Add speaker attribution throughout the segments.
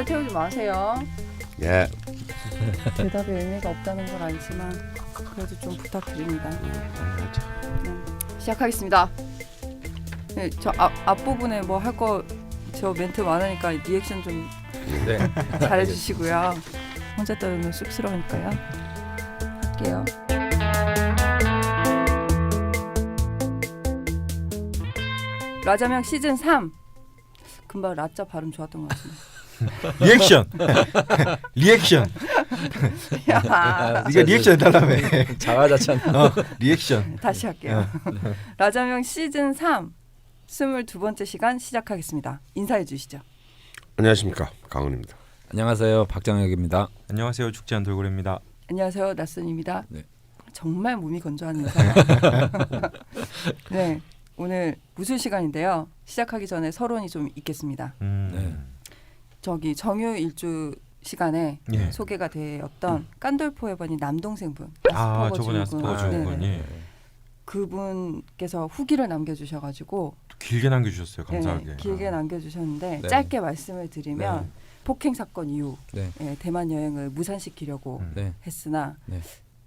Speaker 1: 담배 태우지 마세요.
Speaker 2: 예.
Speaker 1: 대답에 의미가 없다는 걸 알지만 그래도 좀 부탁드립니다. 시작하겠습니다. 네, 저 앞부분에 뭐 할 거 저 멘트 많으니까 리액션 좀
Speaker 3: 네.
Speaker 1: 잘해주시고요. 혼자 떠들면 쑥스러우니까요. 할게요. 라자명 시즌 3. 금방 라자 발음 좋았던 것 같은데.
Speaker 4: 리액션.
Speaker 1: 야,
Speaker 4: 네가 리액션 해달라며.
Speaker 3: 자화자찬.
Speaker 4: 리액션.
Speaker 1: 다시 할게요. 라자명 시즌 3 22번째 시간 시작하겠습니다. 인사해 주시죠.
Speaker 2: 안녕하십니까, 강은입니다.
Speaker 3: 안녕하세요, 박장혁입니다.
Speaker 4: 안녕하세요, 죽지않은 돌고래입니다.
Speaker 1: 안녕하세요, 낯선입니다.
Speaker 3: 네.
Speaker 1: 정말 몸이 건조한 인사. 네, 오늘 무술 시간인데요. 시작하기 전에 서론이 좀 있겠습니다.
Speaker 3: 네.
Speaker 1: 저기 정유 일주 시간에
Speaker 4: 예.
Speaker 1: 소개가 되었던 깐돌포 해번이 남동생분.
Speaker 4: 아,
Speaker 1: 아스퍼거
Speaker 4: 저번에
Speaker 1: 증후군.
Speaker 4: 아스퍼거 증후군.
Speaker 1: 네네.
Speaker 4: 예.
Speaker 1: 그분께서 후기를 남겨주셔가지고
Speaker 4: 길게 남겨주셨어요. 감사하게.
Speaker 1: 네, 길게 남겨주셨는데
Speaker 3: 네.
Speaker 1: 짧게 말씀을 드리면
Speaker 3: 네.
Speaker 1: 폭행 사건 이후
Speaker 3: 네.
Speaker 1: 대만 여행을 무산시키려고
Speaker 3: 네.
Speaker 1: 했으나
Speaker 3: 네.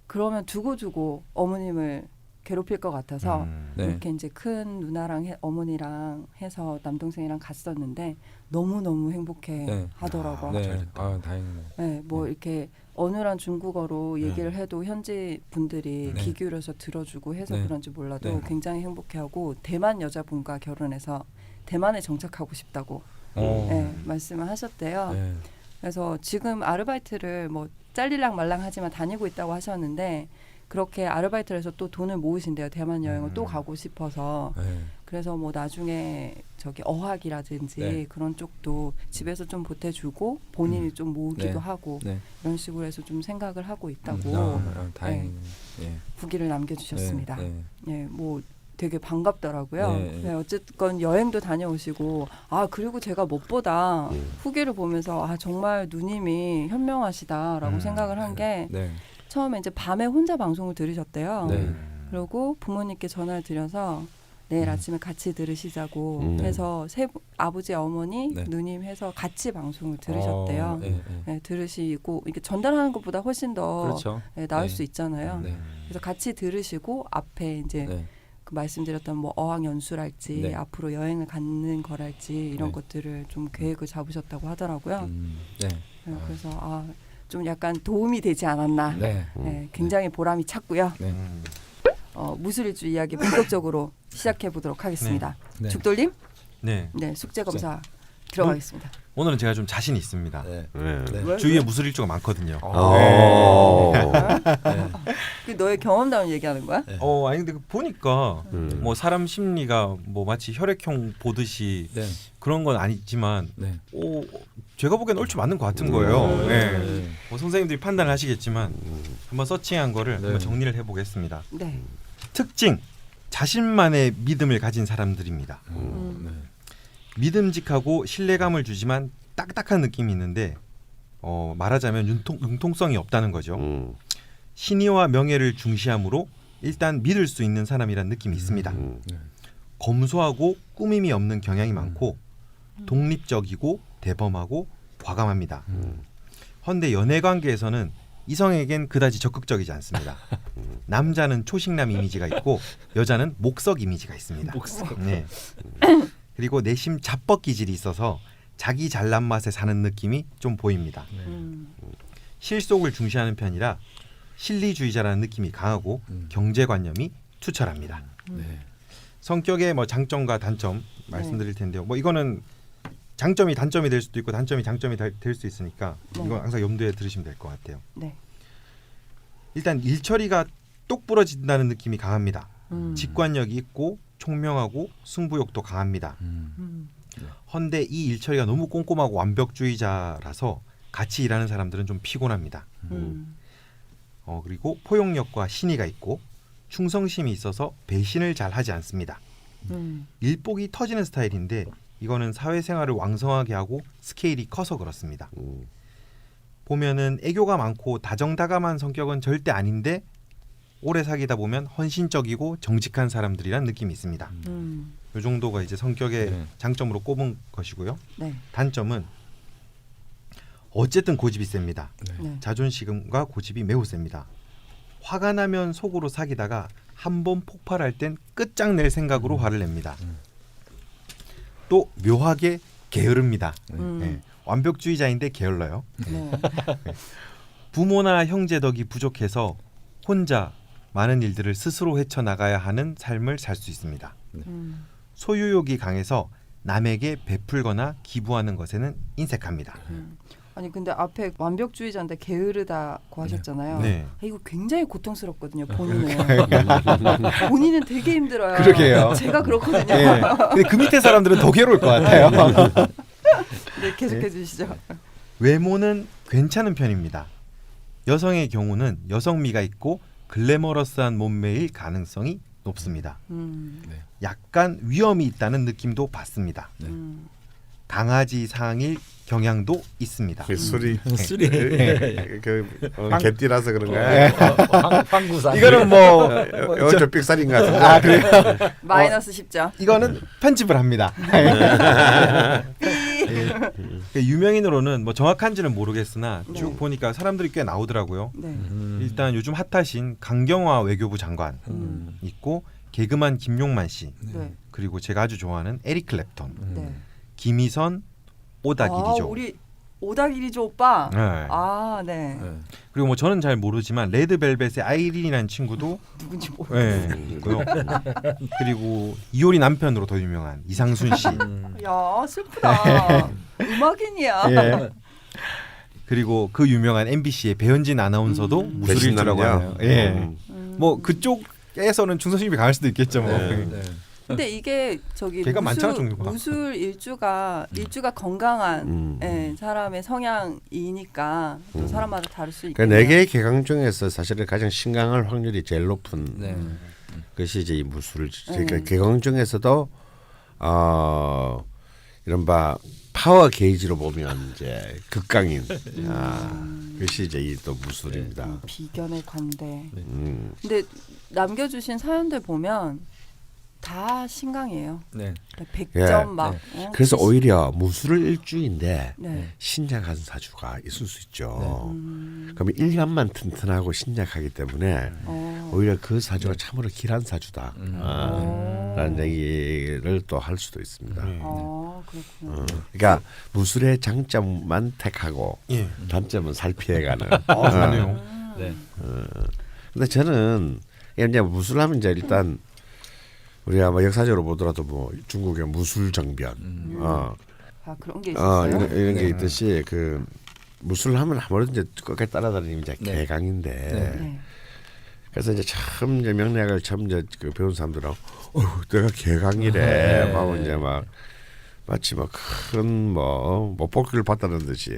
Speaker 1: 그러면 두고두고 어머님을 괴롭힐 것 같아서
Speaker 3: 네.
Speaker 1: 이렇게 이제 큰 누나랑 어머니랑 해서 남동생이랑 갔었는데 너무 행복해
Speaker 3: 네.
Speaker 1: 하더라고요.
Speaker 3: 네.
Speaker 4: 잘됐다.
Speaker 3: 아, 다행이네.
Speaker 1: 네, 뭐
Speaker 3: 네.
Speaker 1: 이렇게 어눌한 중국어로 얘기를 해도 현지 분들이
Speaker 3: 네.
Speaker 1: 귀 기울여서 들어주고 해서
Speaker 3: 네.
Speaker 1: 그런지 몰라도
Speaker 3: 네.
Speaker 1: 굉장히 행복해하고 대만 여자분과 결혼해서 대만에 정착하고 싶다고
Speaker 3: 어.
Speaker 1: 네, 말씀을 하셨대요.
Speaker 3: 네.
Speaker 1: 그래서 지금 아르바이트를 뭐 잘릴랑 말랑하지만 다니고 있다고 하셨는데 그렇게 아르바이트를 해서 또 돈을 모으신대요. 대만 여행을 또 가고 싶어서.
Speaker 3: 네.
Speaker 1: 그래서 뭐 나중에 저기 어학이라든지
Speaker 3: 네.
Speaker 1: 그런 쪽도 집에서 좀 보태주고 본인이 좀 모으기도
Speaker 3: 네.
Speaker 1: 하고
Speaker 3: 네.
Speaker 1: 이런 식으로 해서 좀 생각을 하고 있다고
Speaker 3: 다행이네. 예.
Speaker 1: 후기를 남겨주셨습니다.
Speaker 3: 네.
Speaker 1: 예, 뭐 되게 반갑더라고요.
Speaker 3: 네.
Speaker 1: 네, 어쨌건 여행도 다녀오시고 그리고 제가 무엇보다 후기를 보면서 정말 누님이 현명하시다라고 생각을 한 게
Speaker 3: 네.
Speaker 1: 처음에 이제 밤에 혼자 방송을 들으셨대요.
Speaker 3: 네.
Speaker 1: 그리고 부모님께 전화를 드려서 내일 아침에 같이 들으시자고 해서 아버지 어머니
Speaker 3: 네.
Speaker 1: 누님 해서 같이 방송을 들으셨대요.
Speaker 3: 네.
Speaker 1: 네, 들으시고 이게 전달하는 것보다 훨씬 더
Speaker 3: 그렇죠.
Speaker 1: 나을
Speaker 3: 네.
Speaker 1: 수 있잖아요.
Speaker 3: 네.
Speaker 1: 그래서 같이 들으시고 앞에 이제
Speaker 3: 네.
Speaker 1: 그 말씀드렸던 뭐 어학 연수랄지
Speaker 3: 네.
Speaker 1: 앞으로 여행을 가는 거랄지 이런
Speaker 3: 네.
Speaker 1: 것들을 좀 계획을 잡으셨다고 하더라고요.
Speaker 3: 네.
Speaker 1: 네, 그래서 좀 약간 도움이 되지 않았나.
Speaker 3: 네.
Speaker 1: 네, 굉장히 보람이 찼고요.
Speaker 3: 네.
Speaker 1: 무술일주 이야기 본격적으로 시작해 보도록 하겠습니다.
Speaker 3: 네.
Speaker 1: 죽돌림,
Speaker 4: 네.
Speaker 1: 네 숙제 검사 들어가겠습니다.
Speaker 4: 오늘은 제가 좀 자신 있습니다.
Speaker 3: 네.
Speaker 2: 네.
Speaker 3: 네.
Speaker 1: 왜?
Speaker 4: 주위에 무술일주가 많거든요.
Speaker 3: 네.
Speaker 1: 그 너의 경험담을 얘기하는 거야?
Speaker 3: 네.
Speaker 4: 아니 근데 보니까 뭐 사람 심리가 뭐 마치 혈액형 보듯이
Speaker 3: 네.
Speaker 4: 그런 건 아니지만
Speaker 3: 네.
Speaker 4: 제가 보기엔 얼추 맞는 것 같은 거예요. 네.
Speaker 3: 네.
Speaker 4: 뭐 선생님들이 판단을 하시겠지만 한번 서칭한 거를
Speaker 3: 네.
Speaker 4: 한번 정리를 해보겠습니다.
Speaker 1: 네.
Speaker 4: 특징, 자신만의 믿음을 가진 사람들입니다.
Speaker 3: 네.
Speaker 4: 믿음직하고 신뢰감을 주지만 딱딱한 느낌이 있는데 말하자면 융통성이 없다는 거죠. 신의와 명예를 중시하므로 일단 믿을 수 있는 사람이란 느낌이 있습니다.
Speaker 3: 네.
Speaker 4: 검소하고 꾸밈이 없는 경향이 많고 독립적이고 대범하고 과감합니다. 헌데 연애관계에서는 이성에겐 그다지 적극적이지 않습니다. 남자는 초식남 이미지가 있고 여자는 목석 이미지가 있습니다. 네. 그리고 내심 잡벅 기질이 있어서 자기 잘난 맛에 사는 느낌이 좀 보입니다. 실속을 중시하는 편이라 실리주의자라는 느낌이 강하고 경제관념이 투철합니다.
Speaker 3: 네.
Speaker 4: 성격의 뭐 장점과 단점 말씀드릴 텐데요. 뭐 이거는 장점이 단점이 될 수도 있고 단점이 장점이 될 수 있으니까 이건 항상 염두에 들으시면 될 것 같아요.
Speaker 1: 네.
Speaker 4: 일단 일처리가 똑 부러진다는 느낌이 강합니다. 직관력이 있고 총명하고 승부욕도 강합니다. 헌데 이 일처리가 너무 꼼꼼하고 완벽주의자라서 같이 일하는 사람들은 좀 피곤합니다. 그리고 포용력과 신의가 있고 충성심이 있어서 배신을 잘 하지 않습니다. 일복이 터지는 스타일인데 이거는 사회생활을 왕성하게 하고 스케일이 커서 그렇습니다. 보면은 애교가 많고 다정다감한 성격은 절대 아닌데 오래 사귀다 보면 헌신적이고 정직한 사람들이란 느낌이 있습니다. 이 정도가 이제 성격의
Speaker 3: 네.
Speaker 4: 장점으로 꼽은 것이고요.
Speaker 1: 네.
Speaker 4: 단점은 어쨌든 고집이 셉니다.
Speaker 1: 네.
Speaker 4: 자존심과 고집이 매우 셉니다. 화가 나면 속으로 사귀다가 한 번 폭발할 땐 끝장낼 생각으로 화를 냅니다. 또 묘하게 게으릅니다. 네. 완벽주의자인데 게을러요.
Speaker 1: 네.
Speaker 4: 부모나 형제 덕이 부족해서 혼자 많은 일들을 스스로 헤쳐나가야 하는 삶을 살 수 있습니다.
Speaker 1: 음.
Speaker 4: 소유욕이 강해서 남에게 베풀거나 기부하는 것에는 인색합니다.
Speaker 1: 아니 근데 앞에 완벽주의자인데 게으르다고 하셨잖아요.
Speaker 4: 네.
Speaker 1: 아, 이거 굉장히 고통스럽거든요. 본인은. 본인은 되게 힘들어요.
Speaker 4: 그러게요.
Speaker 1: 제가 그렇거든요.
Speaker 4: 네. 근데 그 밑에 사람들은 더 괴로울 것 같아요.
Speaker 1: 네, 계속해 주시죠.
Speaker 4: 외모는 괜찮은 편입니다. 여성의 경우는 여성미가 있고 글래머러스한 몸매일 가능성이 높습니다. 약간 위험이 있다는 느낌도 받습니다. 강아지 상일 경향도 있습니다.
Speaker 2: 그 술이
Speaker 3: 술이
Speaker 2: 갯띠라서 그런가요?
Speaker 3: 황구사.
Speaker 4: 이거는 뭐
Speaker 2: 저 삑살인 것 같은데.
Speaker 4: 아 그래요?
Speaker 1: 마이너스 10점.
Speaker 4: 이거는 편집을 합니다. 그 유명인으로는 뭐 정확한지는 모르겠으나 쭉
Speaker 1: 네.
Speaker 4: 보니까 사람들이 꽤 나오더라고요.
Speaker 1: 네.
Speaker 4: 일단 요즘 핫하신 강경화 외교부 장관 있고 개그만 김용만 씨
Speaker 1: 네.
Speaker 4: 그리고 제가 아주 좋아하는 에릭 클랩턴,
Speaker 1: 네.
Speaker 4: 김희선, 오다기리죠.
Speaker 1: 우리 오다기리죠 오빠.
Speaker 4: 네.
Speaker 1: 아, 네.
Speaker 3: 네.
Speaker 4: 그리고 뭐 저는 잘 모르지만 레드벨벳의 아이린이라는 친구도
Speaker 1: 누군지 모르.
Speaker 4: 네, 있고요. 그리고 이효리 남편으로 더 유명한 이상순 씨.
Speaker 1: 야, 슬프다. 음악인이야.
Speaker 4: 예. 그리고 그 유명한 MBC의 배현진 아나운서도 무술일주라고 하네요. 예. 뭐 그쪽에서는 충성심이 강할 수도 있겠죠. 뭐.
Speaker 2: 네.
Speaker 3: 네.
Speaker 1: 근데 이게 저기
Speaker 4: 걔가 많잖아, 종류가.
Speaker 1: 무술 일주가 건강한 예, 사람의 성향이니까 또 사람마다 다를 수 있겠네요.
Speaker 2: 그러니까 네 개의 개강 중에서 사실은 가장 신강할 확률이 제일 높은
Speaker 3: 네.
Speaker 2: 것이 이제 이 무술. 그러니까 개강 중에서도 이른바 파워 게이지로 보면 이제 극강인 그것이 이제 이 또 무술입니다.
Speaker 1: 비견의 관대.
Speaker 2: 음.
Speaker 1: 근데 남겨주신 사연들 보면 다 신강이에요.
Speaker 3: 네.
Speaker 1: 100점 막.
Speaker 3: 네.
Speaker 2: 그래서 오히려 무술을 일주인데
Speaker 1: 네.
Speaker 2: 신약한 사주가 있을 수 있죠. 그러면 일간만 튼튼하고 신약하기 때문에 오히려 그 사주가 참으로 길한 사주다. 라는 얘기를 또 할 수도 있습니다.
Speaker 1: 그렇구나.
Speaker 2: 그러니까 무술의 장점만 택하고
Speaker 4: 예.
Speaker 2: 단점은 살피해가는.
Speaker 4: 그러네요.
Speaker 3: 네.
Speaker 2: 근데 저는 이제 무술하면 이제 일단 우리가 뭐 역사적으로 보더라도 뭐 중국의 무술정변,
Speaker 1: 아 그런 게 있었어요.
Speaker 2: 이런 게 있듯이 그 무술하면 아무래도 이제 끝까지 따라다니는 이제
Speaker 3: 네.
Speaker 2: 개강인데.
Speaker 1: 네.
Speaker 2: 그래서 이제 처음 이제 명리학을 처음 이제 그 배운 사람들은 내가 개강이래, 막 이제 막 마치 뭐 큰 뭐 못복귀를 받다는 듯이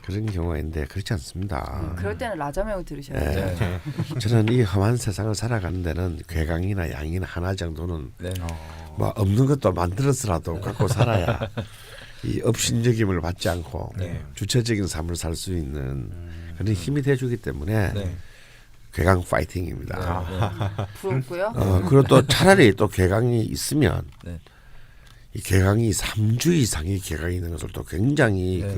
Speaker 2: 그런 경우가 있는데 그렇지 않습니다.
Speaker 1: 그럴 때는 라자명을 들으셔야죠.
Speaker 3: 네.
Speaker 2: 저는 이 험한 세상을 살아가는 데는 괴강이나 양이나 하나 정도는
Speaker 3: 네.
Speaker 2: 뭐 없는 것도 만들어서라도 갖고 살아야 이 업신여김을 받지 않고
Speaker 3: 네.
Speaker 2: 주체적인 삶을 살 수 있는 그런 힘이 돼주기 때문에
Speaker 3: 네.
Speaker 2: 괴강 파이팅입니다.
Speaker 1: 부럽고요.
Speaker 2: 그리고 또 차라리 또 괴강이 있으면
Speaker 3: 네.
Speaker 2: 이 괴강이 3주 이상의 괴강이 있는 것을 또 굉장히
Speaker 3: 네.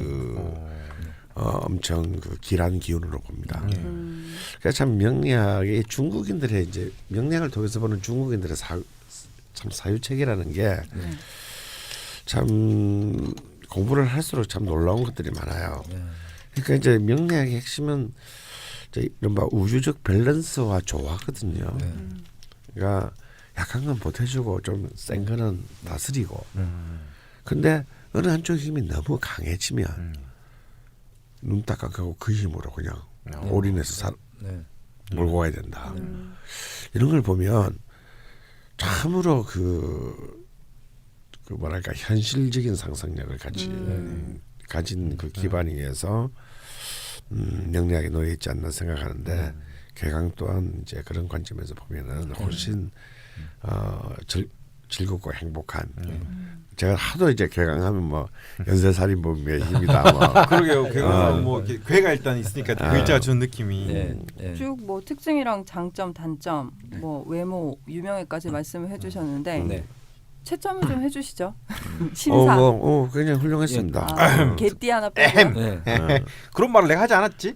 Speaker 2: 엄청 그 길한 기운으로 봅니다. 그러니까 참 명리학의 중국인들의 이제 명리학을 통해서 보는 중국인들의 참 사유책이라는 게 참 공부를 할수록 참 놀라운 것들이 많아요. 그러니까 이제 명리학의 핵심은 이제 이른바 우주적 밸런스와 조화거든요. 그러니까 약한 건 보태주고 좀 센 거는 다스리고. 근데 어느 한쪽 힘이 너무 강해지면 눈 딱 감고 그 힘으로 그냥 올인해서
Speaker 3: 네.
Speaker 2: 몰고 가야 된다. 이런 걸 보면 참으로 그 뭐랄까 현실적인 상상력을 가진 그 기반에 의해서 명리학에 놓여 있지 않나 생각하는데 개강 또한 이제 그런 관점에서 보면은 훨씬 즐겁고 행복한. 제가 하도 이제 개강하면 뭐 연쇄살인범의 힘이다. 뭐.
Speaker 4: 그러게요. 뭐 이렇게 괴가 일단 있으니까 글자 준 느낌이.
Speaker 3: 네. 네.
Speaker 1: 쭉 뭐 특징이랑 장점, 단점, 뭐 외모, 유명해까지 말씀을 해주셨는데
Speaker 3: 네.
Speaker 1: 채점을 좀 해주시죠. 심사.
Speaker 2: 굉장히 훌륭했습니다.
Speaker 1: 개띠 하나 빼고
Speaker 3: 네.
Speaker 4: 그런 말을 내가 하지 않았지?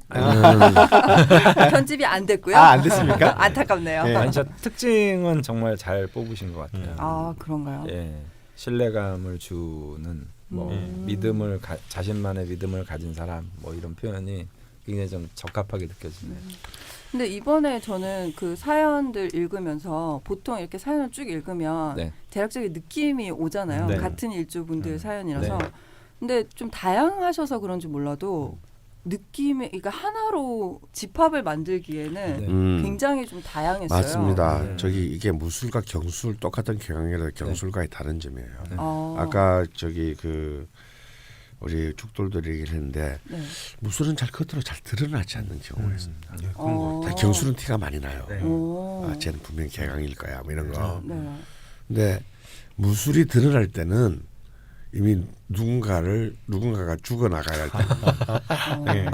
Speaker 1: 편집이 안 됐고요.
Speaker 4: 안 됐습니까?
Speaker 1: 안타깝네요.
Speaker 4: 네.
Speaker 3: 아니 저 특징은 정말 잘 뽑으신 것 같아요.
Speaker 1: 아 그런가요?
Speaker 3: 예, 신뢰감을 주는 뭐 믿음을 자신만의 믿음을 가진 사람 뭐 이런 표현이 굉장히 좀 적합하게 느껴지네요.
Speaker 1: 근데 이번에 저는 그 사연들 읽으면서 보통 이렇게 사연을 쭉 읽으면
Speaker 3: 네.
Speaker 1: 대략적인 느낌이 오잖아요.
Speaker 4: 네.
Speaker 1: 같은 일주분들 사연이라서.
Speaker 3: 네.
Speaker 1: 근데 좀 다양하셔서 그런지 몰라도 느낌이 그러니까 하나로 집합을 만들기에는
Speaker 3: 네.
Speaker 1: 굉장히 좀 다양했어요.
Speaker 2: 맞습니다.
Speaker 3: 네.
Speaker 2: 저기 이게 무술과 경술 똑같은 경향이라 경술과의 다른 점이에요.
Speaker 3: 네.
Speaker 2: 아까 저기 그 우리 죽돌들이 얘기를 했는데
Speaker 1: 네.
Speaker 2: 무술은 잘 겉으로 잘 드러나지 않는 경우가 있습니다.
Speaker 4: 예, 그런 거.
Speaker 2: 다 경술은 티가 많이 나요.
Speaker 3: 네.
Speaker 1: 오.
Speaker 2: 쟤는 분명 개강일 거야 뭐 이런 거.
Speaker 1: 네.
Speaker 2: 근데 무술이 드러날 때는 이미 누군가가 죽어 나가야 할 때.
Speaker 4: 네.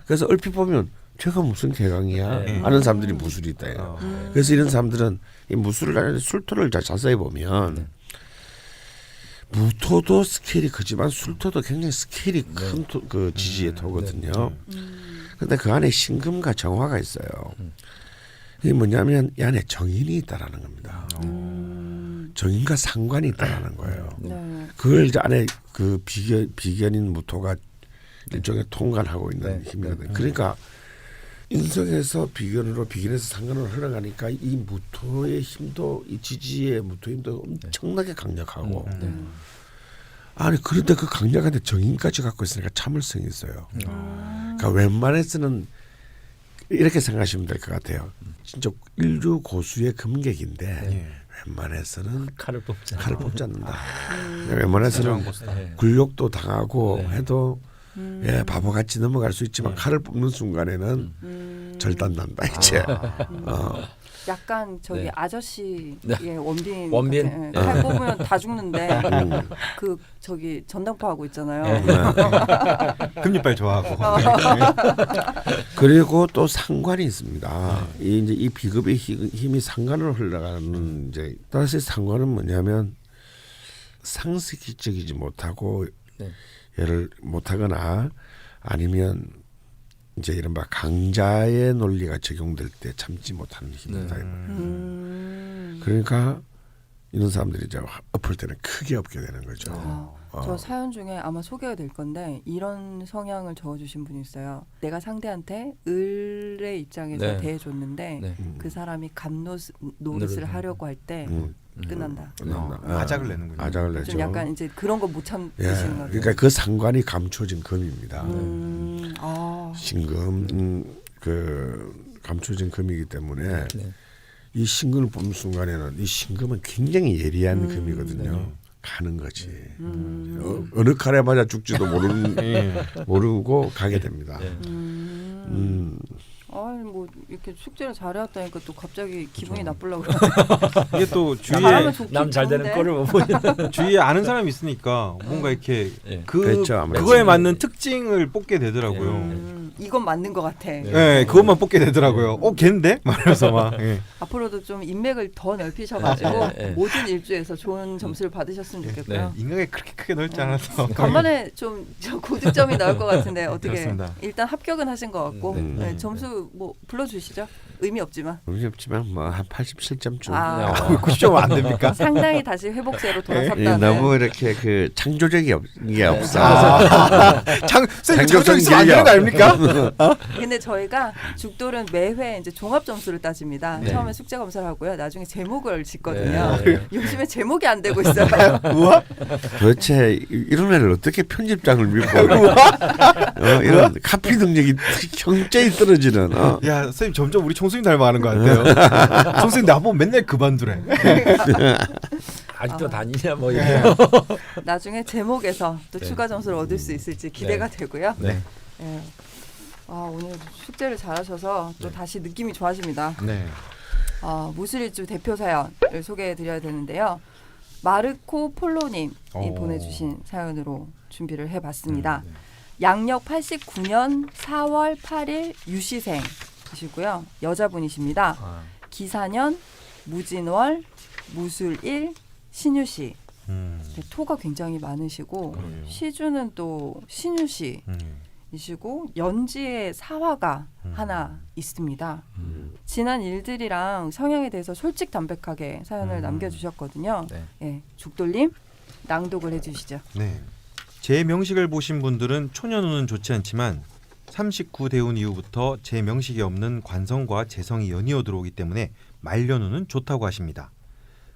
Speaker 2: 그래서 얼핏 보면 제가 무슨 개강이야
Speaker 3: 네.
Speaker 2: 하는 사람들이 무술이 있다. 그래서 이런 사람들은 이 무술을 하는데 술토를 잘 자세히 보면 무토도 스케일이 크지만 술토도 굉장히 스케일이 큰 그 지지의 토거든요. 근데 그 안에 신금과 정화가 있어요. 이게 뭐냐면 이 안에 정인이 있다라는 겁니다. 정인과 상관이 있다라는 거예요.
Speaker 1: 네.
Speaker 2: 그걸 이제 안에 그 비견인 무토가 일종의 통관하고 있는
Speaker 3: 네.
Speaker 2: 힘이거든요. 그러니까 인성에서 비견에서 상관으로 흘러가니까 이 무토의 힘도 이 지지의 무토 힘도 엄청나게 강력하고 아니 그런데 그 강력한데 정인까지 갖고 있으니까 참을성이 있어요. 그러니까 웬만해서는 이렇게 생각하시면 될 것 같아요. 진짜 인류 고수의 금객인데 웬만해서는
Speaker 3: 칼을 뽑자.
Speaker 2: 칼을 뽑지 않는다. 웬만해서는
Speaker 3: 네.
Speaker 2: 굴욕도 당하고
Speaker 3: 네.
Speaker 2: 해도 예, 바보같이 넘어갈 수 있지만 칼을 뽑는 순간에는 절단난다 이제.
Speaker 1: 약간 저기
Speaker 3: 네.
Speaker 1: 아저씨의
Speaker 3: 네.
Speaker 1: 원빈
Speaker 3: 원빈?
Speaker 1: 같은, 칼 뽑으면 다 죽는데 그 저기 전당포 하고 있잖아요.
Speaker 4: 금리빨 좋아하고.
Speaker 2: 그리고 또 상관이 있습니다. 이 이제 이 비급의 힘이 상관으로 흘러가는 이제 다시 상관은 뭐냐면 상식적이지 못하고
Speaker 3: 네.
Speaker 2: 얘를 못하거나 아니면 이제 이른바 강자의 논리가 적용될 때 참지 못하는 힘이다. 그러니까 이런 사람들이 이제 엎을 때는 크게 엎게 되는 거죠.
Speaker 1: 저 사연 중에 아마 소개가 될 건데 이런 성향을 적어주신 분이 있어요. 내가 상대한테 을의 입장에서
Speaker 3: 네.
Speaker 1: 대해줬는데
Speaker 3: 네.
Speaker 1: 그 사람이 노릇을 하려고 할 때 끝난다.
Speaker 4: 아작을 내는군요.
Speaker 2: 아작을 내죠.
Speaker 1: 좀 약간 이제 그런 거 못 참으시는 거죠.
Speaker 2: 그러니까 그 상관이 감춰진 금입니다. 신금 그 감춰진 금이기 때문에
Speaker 3: 네.
Speaker 2: 이 신금을 뽑는 순간에는 이 신금은 굉장히 예리한 금이거든요. 가는 거지. 어느 칼에 맞아 죽지도 모르고 가게 됩니다.
Speaker 1: 아니 뭐 이렇게 숙제를 잘해왔다니까 또 갑자기 기분이 나쁘려고
Speaker 4: 이게 또 주위에
Speaker 1: 잘하면 좋긴
Speaker 3: 남 잘 되는
Speaker 1: 좋은데.
Speaker 3: 꼴을 못 보는.
Speaker 4: 주위에 아는 사람이 있으니까 뭔가 이렇게
Speaker 3: 예.
Speaker 2: 그렇죠, 아무래도.
Speaker 4: 그거에 맞는 특징을 뽑게 되더라고요.
Speaker 1: 이건 맞는 것 같아.
Speaker 4: 네, 그것만 뽑게 되더라고요. 걔인데? 말해서 막. 예.
Speaker 1: 앞으로도 좀 인맥을 더 넓히셔가지고
Speaker 3: 네.
Speaker 1: 모든 일주에서 좋은 점수를 받으셨으면 좋겠고요.
Speaker 4: 인강이 그렇게 크게 넓지 않아서.
Speaker 1: 간만에 좀 고득점이 나올 것 같은데 어떻게
Speaker 4: 그렇습니다.
Speaker 1: 일단 합격은 하신 것 같고
Speaker 2: 네.
Speaker 1: 네, 점수 뭐 불러주시죠. 의미 없지만
Speaker 2: 의미 없지만 뭐 한 87점쯤.
Speaker 1: 아,
Speaker 4: 90점 안 됩니까?
Speaker 1: 상당히 다시 회복세로 돌아섰다는.
Speaker 2: 너무 이렇게 그 창조적이 게 없어.
Speaker 4: 선생님 장점 있으면 안 되는 거 아닙니까?
Speaker 1: 근데 저희가 죽돌은 매회 이제 종합 점수를 따집니다.
Speaker 3: 네.
Speaker 1: 처음에 숙제 검사를 하고요. 나중에 제목을 짓거든요.
Speaker 3: 네.
Speaker 1: 요즘에 제목이 안 되고 있어요.
Speaker 4: 우와.
Speaker 2: 도대체 이런 애를 어떻게 편집장을 믿고 이런 카피 능력이 현저히 떨어지는.
Speaker 4: 야, 선생님 점점 우리 총수님 닮아가는 것 같아요. 총수님 나보고 맨날 그만두래.
Speaker 3: 아직도 다니냐 뭐 이런.
Speaker 1: 나중에 제목에서 또
Speaker 3: 네.
Speaker 1: 추가 점수를 얻을 수 있을지 기대가 되고요.
Speaker 3: 네.
Speaker 1: 예. 아, 오늘 숙제를 잘하셔서 또 다시 느낌이 좋아집니다.
Speaker 4: 네.
Speaker 1: 무술일주 대표 사연을 소개해드려야 되는데요. 마르코 폴로님이 보내주신 사연으로 준비를 해봤습니다. 양력 89년 4월 8일 유시생이시고요. 여자분이십니다. 기사년, 무진월, 무술일, 신유 씨.
Speaker 4: 음.
Speaker 1: 네, 토가 굉장히 많으시고
Speaker 4: 그러게요.
Speaker 1: 시주는 또 신유 씨이시고 연지에 사화가 하나 있습니다. 지난 일들이랑 성향에 대해서 솔직 담백하게 사연을 남겨주셨거든요.
Speaker 3: 네.
Speaker 1: 예, 죽돌님 낭독을 해주시죠.
Speaker 4: 네. 제 명식을 보신 분들은 초년우는 좋지 않지만 39 대운 이후부터 제 명식이 없는 관성과 재성이 연이어 들어오기 때문에 말년우는 좋다고 하십니다.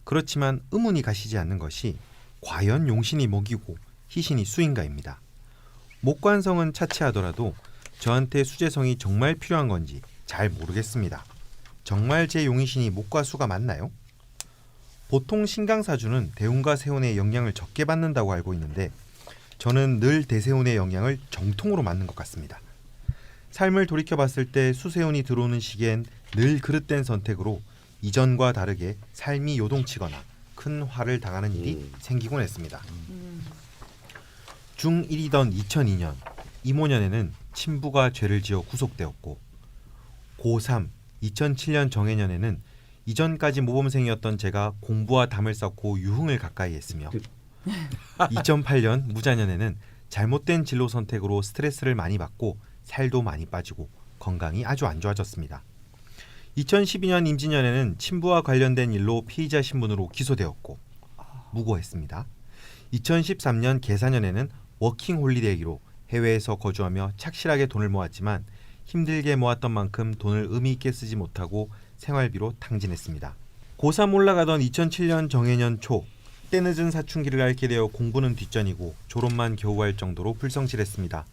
Speaker 4: 그렇지만 의문이 가시지 않는 것이 과연 용신이 목이고 희신이 수인가입니다. 목관성은 차치하더라도 저한테 수재성이 정말 필요한 건지 잘 모르겠습니다. 정말 제 용의신이 목과 수가 맞나요? 보통 신강사주는 대운과 세운의 영향을 적게 받는다고 알고 있는데 저는 늘 대세운의 영향을 정통으로 맞는 것 같습니다. 삶을 돌이켜봤을 때 수세운이 들어오는 시기엔 늘 그릇된 선택으로 이전과 다르게 삶이 요동치거나 큰 화를 당하는 일이 생기곤 했습니다. 중1이던 2002년 이모년에는 친부가 죄를 지어 구속되었고 고3 2007년 정해년에는 이전까지 모범생이었던 제가 공부와 담을 쌓고 유흥을 가까이 했으며 2008년 무자년에는 잘못된 진로 선택으로 스트레스를 많이 받고 살도 많이 빠지고 건강이 아주 안 좋아졌습니다. 2012년 임진년에는 친부와 관련된 일로 피의자 신분으로 기소되었고 무고했습니다. 2013년 계사년에는 워킹 홀리데이로 해외에서 거주하며 착실하게 돈을 모았지만 힘들게 모았던 만큼 돈을 의미 있게 쓰지 못하고 생활비로 탕진했습니다. 고3 올라가던 2007년 정해년 초 때늦은 사춘기를 앓게 되어 공부는 뒷전이고 졸업만 겨우 할 정도로 불성실했습니다.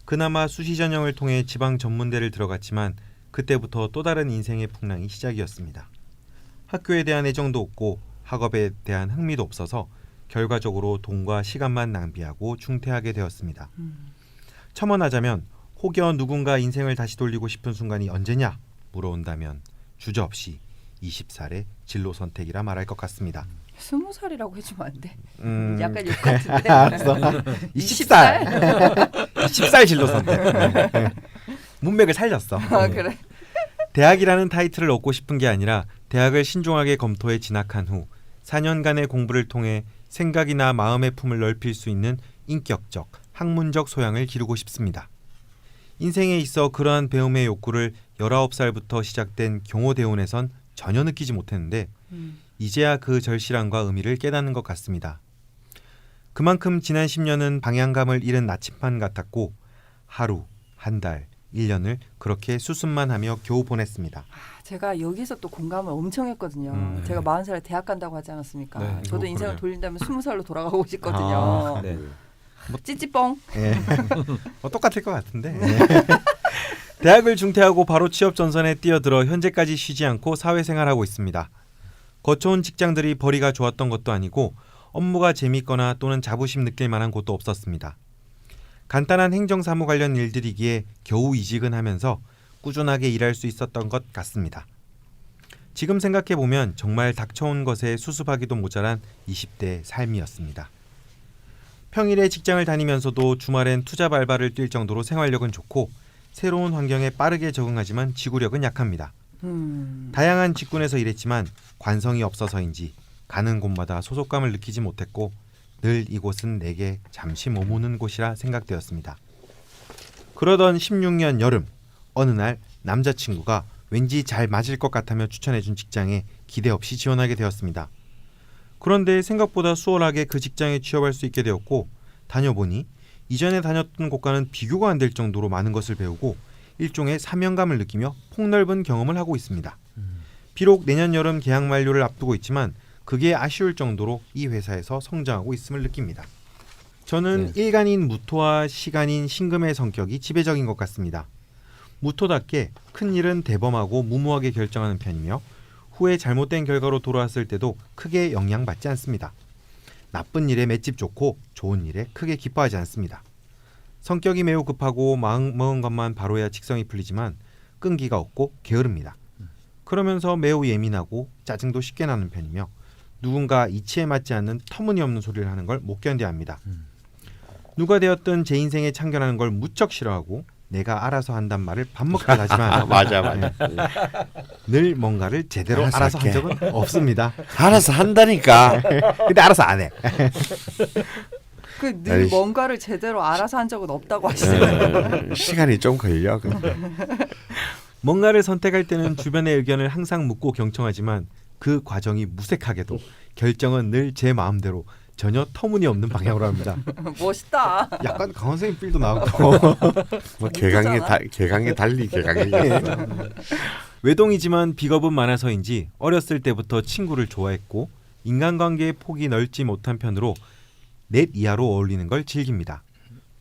Speaker 4: 그나마 수시 전형을 통해 지방 전문대를 들어갔지만 그때부터 또 다른 인생의 풍랑이 시작이었습니다. 학교에 대한 애정도 없고 학업에 대한 흥미도 없어서 결과적으로 돈과 시간만 낭비하고 중퇴하게 되었습니다. 첨언하자면 혹여 누군가 인생을 다시 돌리고 싶은 순간이 언제냐 물어온다면 주저없이 20살의 진로 선택이라 말할 것 같습니다.
Speaker 1: 20살이라고 해주면 안 돼?
Speaker 4: 음,
Speaker 1: 약간 욕 같은데.
Speaker 4: 알았어. 20살. 20살 진로 선택. 문맥을 살렸어.
Speaker 1: 아, 그래.
Speaker 4: 대학이라는 타이틀을 얻고 싶은 게 아니라 대학을 신중하게 검토해 진학한 후 4년간의 공부를 통해 생각이나 마음의 품을 넓힐 수 있는 인격적, 학문적 소양을 기르고 싶습니다. 인생에 있어 그러한 배움의 욕구를 19살부터 시작된 경호대운에선 전혀 느끼지 못했는데 이제야 그 절실함과 의미를 깨닫는 것 같습니다. 그만큼 지난 10년은 방향감을 잃은 나침반 같았고 하루, 한 달, 1년을 그렇게 수습만 하며 겨우 보냈습니다.
Speaker 1: 제가 여기서 또 공감을 엄청 했거든요. 제가 40살에 대학 간다고 하지 않았습니까?
Speaker 3: 네,
Speaker 1: 저도 인생을
Speaker 4: 그러네요.
Speaker 1: 돌린다면 20살로 돌아가고 싶거든요.
Speaker 3: 네.
Speaker 1: 찌찌뻥.
Speaker 4: 예. 똑같을 것 같은데. 대학을 중퇴하고 바로 취업 전선에 뛰어들어 현재까지 쉬지 않고 사회생활하고 있습니다. 거쳐온 직장들이 벌이가 좋았던 것도 아니고 업무가 재밌거나 또는 자부심 느낄 만한 곳도 없었습니다. 간단한 행정사무 관련 일들이기에 겨우 이직은 하면서 꾸준하게 일할 수 있었던 것 같습니다. 지금 생각해보면 정말 닥쳐온 것에 수습하기도 모자란 20대의 삶이었습니다. 평일에 직장을 다니면서도 주말엔 투잡 알바를 뛸 정도로 생활력은 좋고 새로운 환경에 빠르게 적응하지만 지구력은 약합니다. 다양한 직군에서 일했지만 관성이 없어서인지 가는 곳마다 소속감을 느끼지 못했고 늘 이곳은 내게 잠시 머무는 곳이라 생각되었습니다. 그러던 16년 여름 어느 날 남자친구가 왠지 잘 맞을 것 같다며 추천해준 직장에 기대 없이 지원하게 되었습니다. 그런데 생각보다 수월하게 그 직장에 취업할 수 있게 되었고 다녀보니 이전에 다녔던 곳과는 비교가 안 될 정도로 많은 것을 배우고 일종의 사명감을 느끼며 폭넓은 경험을 하고 있습니다. 비록 내년 여름 계약 만료를 앞두고 있지만 그게 아쉬울 정도로 이 회사에서 성장하고 있음을 느낍니다. 저는 일간인 무토와 시간인 신금의 성격이 지배적인 것 같습니다. 무토답게 큰 일은 대범하고 무모하게 결정하는 편이며 후에 잘못된 결과로 돌아왔을 때도 크게 영향받지 않습니다. 나쁜 일에 맷집 좋고 좋은 일에 크게 기뻐하지 않습니다. 성격이 매우 급하고 마음 먹은 것만 바로 해야 직성이 풀리지만 끈기가 없고 게으릅니다. 그러면서 매우 예민하고 짜증도 쉽게 나는 편이며 누군가 이치에 맞지 않는 터무니없는 소리를 하는 걸 못 견뎌합니다. 누가 되었든 제 인생에 참견하는 걸 무척 싫어하고 내가 알아서 한단 말을 밥 먹듯 하지만
Speaker 2: 맞아.
Speaker 4: 늘 뭔가를 제대로 알아서 한
Speaker 2: 할게.
Speaker 4: 적은 없습니다.
Speaker 2: 알아서 한다니까.
Speaker 4: 근데 알아서 안 해.
Speaker 1: 그 늘
Speaker 2: 아니,
Speaker 1: 뭔가를 제대로 알아서 한 적은 없다고 하시네요.
Speaker 2: 시간이 좀 걸려. 근데.
Speaker 4: 뭔가를 선택할 때는 주변의 의견을 항상 묻고 경청하지만 그 과정이 무색하게도 결정은 늘 제 마음대로 전혀 터무니없는 방향으로 합니다.
Speaker 1: 멋있다.
Speaker 4: 약간 강원 선생님 필도 나오고
Speaker 2: 뭐 개강에 달리 개강이.
Speaker 4: 외동이지만 비겁은 많아서인지 어렸을 때부터 친구를 좋아했고 인간관계의 폭이 넓지 못한 편으로 넷 이하로 어울리는 걸 즐깁니다.